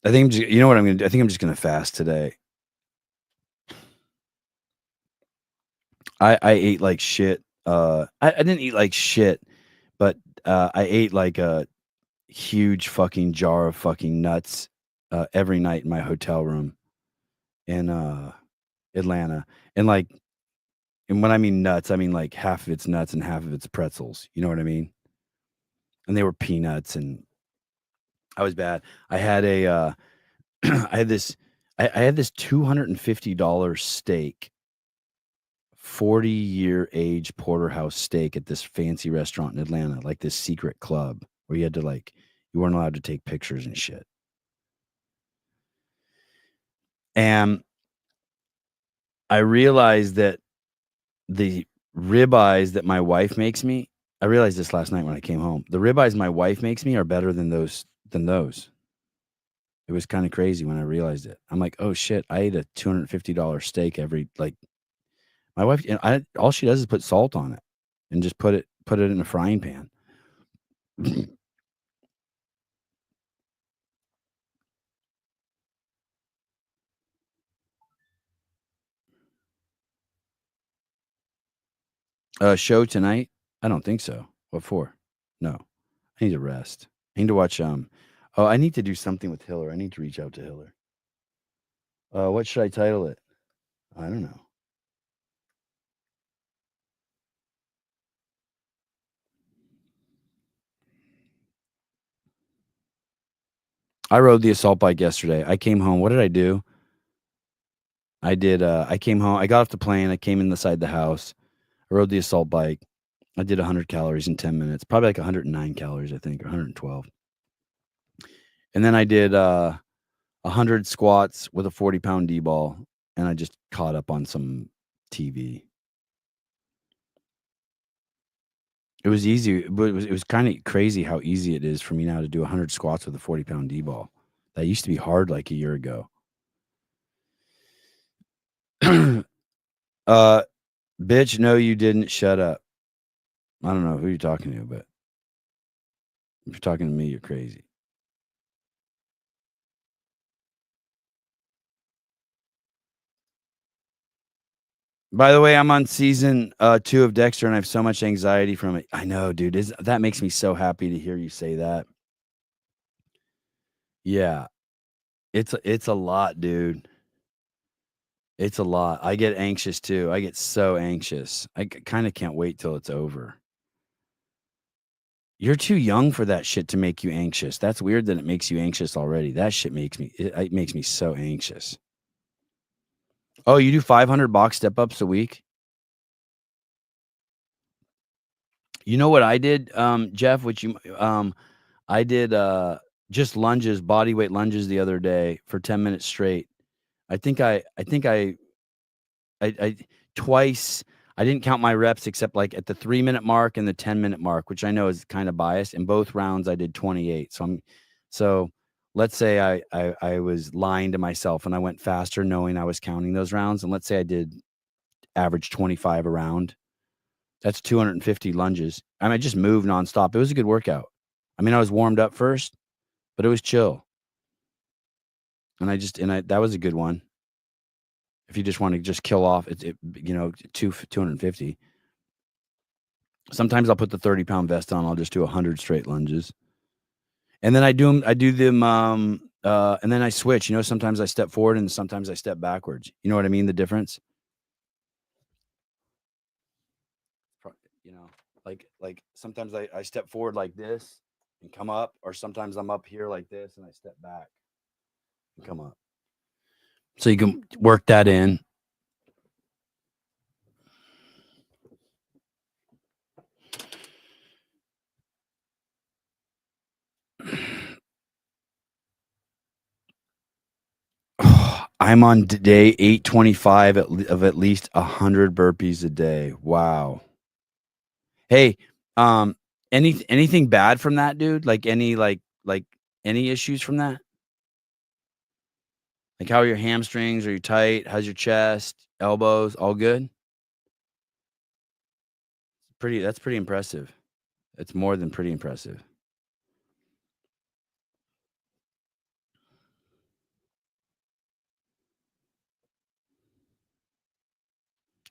I think you know what I'm going to do? I think I'm just going to fast today. I ate like shit. I didn't eat like shit, but I ate like a huge fucking jar of fucking nuts every night in my hotel room in Atlanta. And when I mean nuts, I mean like half of it's nuts and half of it's pretzels. You know what I mean? And they were peanuts, and I was bad. I had a I had this $250 steak, 40-year age porterhouse steak at this fancy restaurant in Atlanta, like this secret club where you had to you weren't allowed to take pictures and shit. And I realized that the ribeyes that my wife makes me, I realized this last night when I came home. The ribeyes my wife makes me are better than those. It was kind of crazy when I realized it. I'm like, oh shit, I ate a $250 steak every, like, my wife, and all she does is put salt on it and just put it in a frying pan. Show tonight? I don't think so. What for? No. I need to rest. I need to watch I need to do something with Hiller. I need to reach out to Hiller. What should I title it? I don't know. I rode the assault bike yesterday. I came home. What did I do? I came home. I got off the plane. I came inside the house. I rode the assault bike. I did 100 calories in 10 minutes. Probably like 109 calories, I think, or 112. And then I did 100 squats with a 40-pound D-ball, and I just caught up on some TV. It was easy, but it was kind of crazy how easy it is for me now to do 100 squats with a 40-pound D-ball. That used to be hard like a year ago. Bitch, no, you didn't. Shut up. I don't know who you're talking to, but if you're talking to me, you're crazy. By the way, I'm on season 2 of Dexter, and I have so much anxiety from it. I know, dude. That makes me so happy to hear you say that. Yeah. It's a lot, dude. It's a lot. I get anxious too. I get so anxious. I kind of can't wait till it's over. You're too young for that shit to make you anxious. That's weird that it makes you anxious already. That shit makes me so anxious. Oh, you do 500 box step ups a week? You know what I did, Jeff, which I did just lunges, body weight lunges the other day for 10 minutes straight. I think I twice, I didn't count my reps except like at the 3-minute mark and the 10-minute mark, which I know is kind of biased. In both rounds, I did 28. So let's say I was lying to myself and I went faster knowing I was counting those rounds. And let's say I did average 25 a round. That's 250 lunges. I mean, I just moved nonstop. It was a good workout. I mean, I was warmed up first, but it was chill. And that was a good one. If you just want to just kill off, 250. Sometimes I'll put the 30-pound vest on. I'll just do 100 straight lunges. And then I do them, and then I switch. Sometimes I step forward and sometimes I step backwards. You know what I mean? The difference? Like sometimes I step forward like this and come up, or sometimes I'm up here like this and I step back and come up. So you can work that in. I'm on day 825 of at least 100 burpees a day. Wow. Hey, anything bad from that, dude? Like any issues from that? Like how are your hamstrings? Are you tight? How's your chest, elbows? All good? That's pretty impressive. It's more than pretty impressive.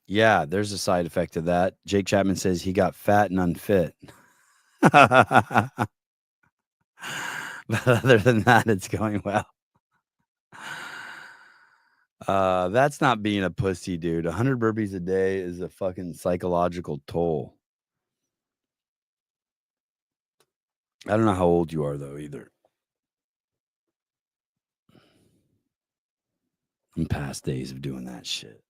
Yeah, there's a side effect of that. Jake Chapman says he got fat and unfit. But other than that, it's going well. That's not being a pussy, dude. 100 burpees a day is a fucking psychological toll. I don't know how old you are, though, either. I'm past days of doing that shit.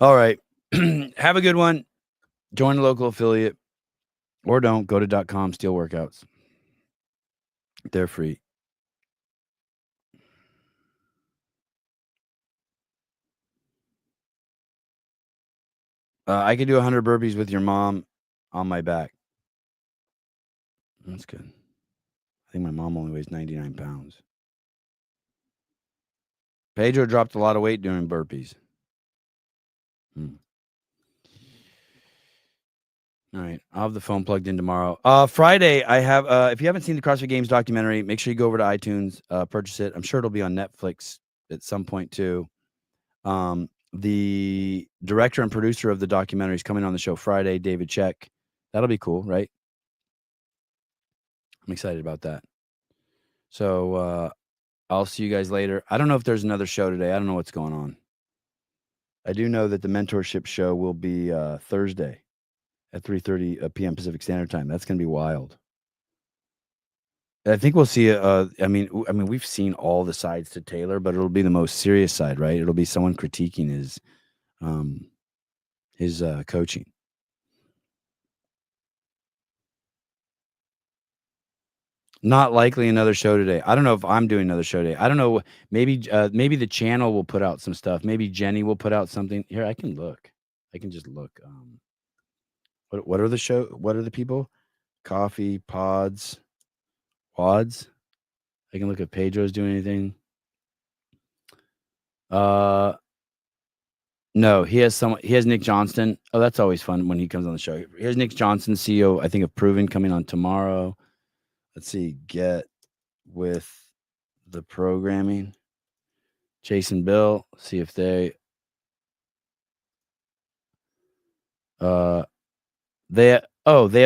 All right. Have a good one. Join a local affiliate. Or don't. Go to .com, steal workouts. They're free. I could do 100 burpees with your mom on my back. That's good. I think my mom only weighs 99 pounds. Pedro dropped a lot of weight doing burpees. All right. I'll have the phone plugged in tomorrow. Friday, I have, if you haven't seen the CrossFit Games documentary, make sure you go over to iTunes, purchase it. I'm sure it'll be on Netflix at some point too. The director and producer of the documentary is coming on the show Friday, David Check. That'll be cool, right? I'm excited about that. So I'll see you guys later. I don't know if there's another show today. I don't know what's going on. I do know that the mentorship show will be Thursday at 3:30 p.m. Pacific Standard Time. That's going to be wild. I think we'll see. I mean, we've seen all the sides to Taylor, but it'll be the most serious side, right? It'll be someone critiquing his coaching. Not likely another show today. I don't know if I'm doing another show today. I don't know. Maybe the channel will put out some stuff. Maybe Jenny will put out something. Here, I can look. I can just look. What are the show? What are the people? Coffee, pods, wads. I can look if Pedro's doing anything. No, he has Nick Johnston. Oh, that's always fun when he comes on the show. Here's Nick Johnston, CEO, I think, of Proven, coming on tomorrow. Let's see. Get with the programming. Jason Bill. See if they have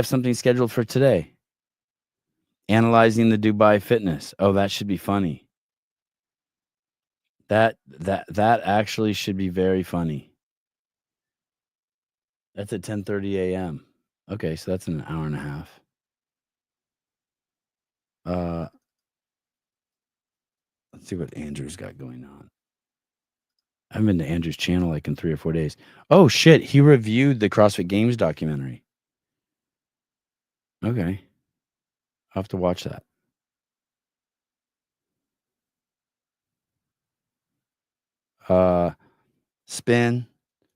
something scheduled for today. Analyzing the Dubai fitness. Oh, that should be funny. That actually should be very funny. That's at 10:30 a.m. Okay, so that's an hour and a half. Let's see what Andrew's got going on. I haven't been to Andrew's channel like in 3 or 4 days. Oh shit, he reviewed the CrossFit Games documentary. Okay. I'll have to watch that. Spin.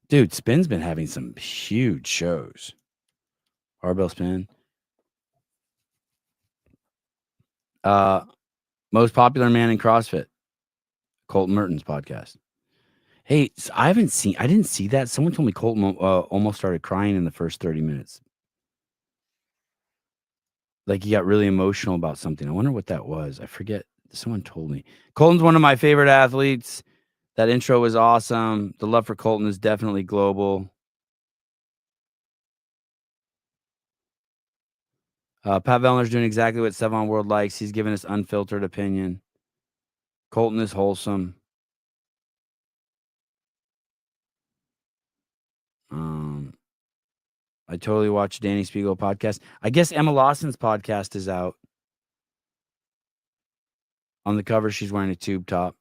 Dude, Spin's been having some huge shows. Barbell Spin. Most popular man in CrossFit. Colton Merton's podcast. Hey, so I didn't see that. Someone told me Colton almost started crying in the first 30 minutes. Like he got really emotional about something. I wonder what that was. I forget. Someone told me. Colton's one of my favorite athletes. That intro was awesome. The love for Colton is definitely global. Pat Vellner's doing exactly what Sevon World likes. He's giving us unfiltered opinion. Colton is wholesome. I totally watched Danny Spiegel podcast. I guess Emma Lawson's podcast is out. On the cover, she's wearing a tube top.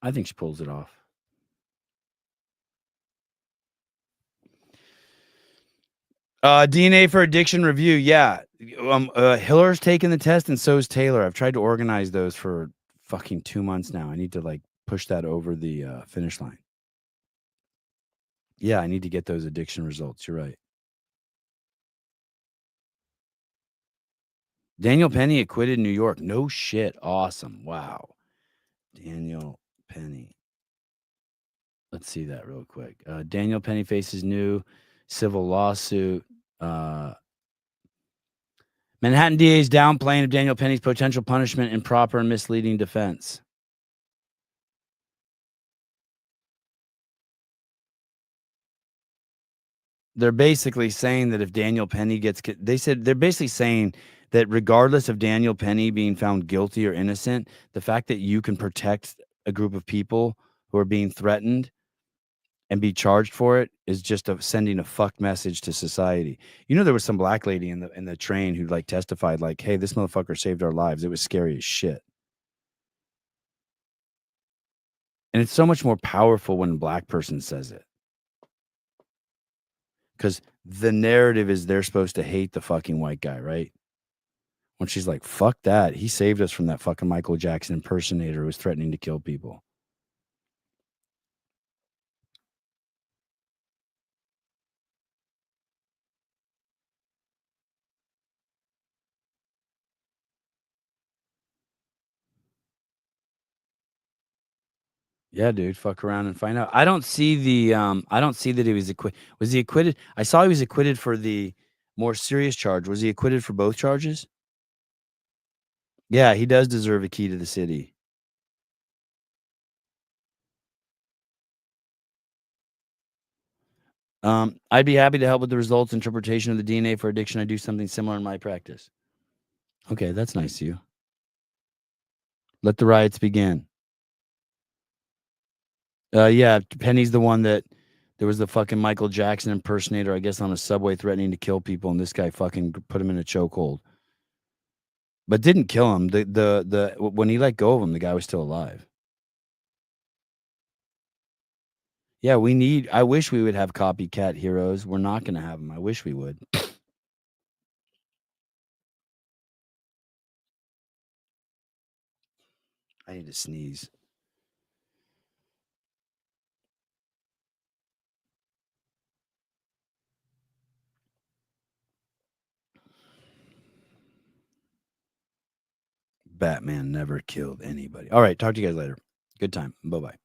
I think she pulls it off. DNA for addiction review. Yeah. Hiller's taking the test and so is Taylor. I've tried to organize those for fucking 2 months now. I need to push that over the finish line. Yeah, I need to get those addiction results. You're right. Daniel Penny acquitted in New York. No shit. Awesome. Wow. Daniel Penny. Let's see that real quick. Daniel Penny faces new civil lawsuit. Manhattan DA's downplaying of Daniel Penny's potential punishment, improper and misleading defense. They're basically saying that if Daniel Penny they're basically saying that regardless of Daniel Penny being found guilty or innocent, the fact that you can protect a group of people who are being threatened and be charged for it is just sending a fuck message to society. You know, there was some black lady in the train who testified hey, this motherfucker saved our lives. It was scary as shit. And it's so much more powerful when a black person says it. Because the narrative is they're supposed to hate the fucking white guy, right? When she's like, fuck that. He saved us from that fucking Michael Jackson impersonator who was threatening to kill people. Yeah, dude, fuck around and find out. I don't see the I don't see that he was acquitted. Was he acquitted? I saw he was acquitted for the more serious charge. Was he acquitted for both charges? Yeah, he does deserve a key to the city. I'd be happy to help with the results interpretation of the DNA for addiction. I do something similar in my practice. Okay, that's nice of you. Let the riots begin. Yeah, Penny's the one that there was the fucking Michael Jackson impersonator, I guess, on a subway threatening to kill people, and this guy fucking put him in a chokehold. But didn't kill him. The when he let go of him, the guy was still alive. Yeah, I wish we would have copycat heroes. We're not going to have them. I wish we would. I need to sneeze. Batman never killed anybody. All right, talk to you guys later. Good time. Bye-bye.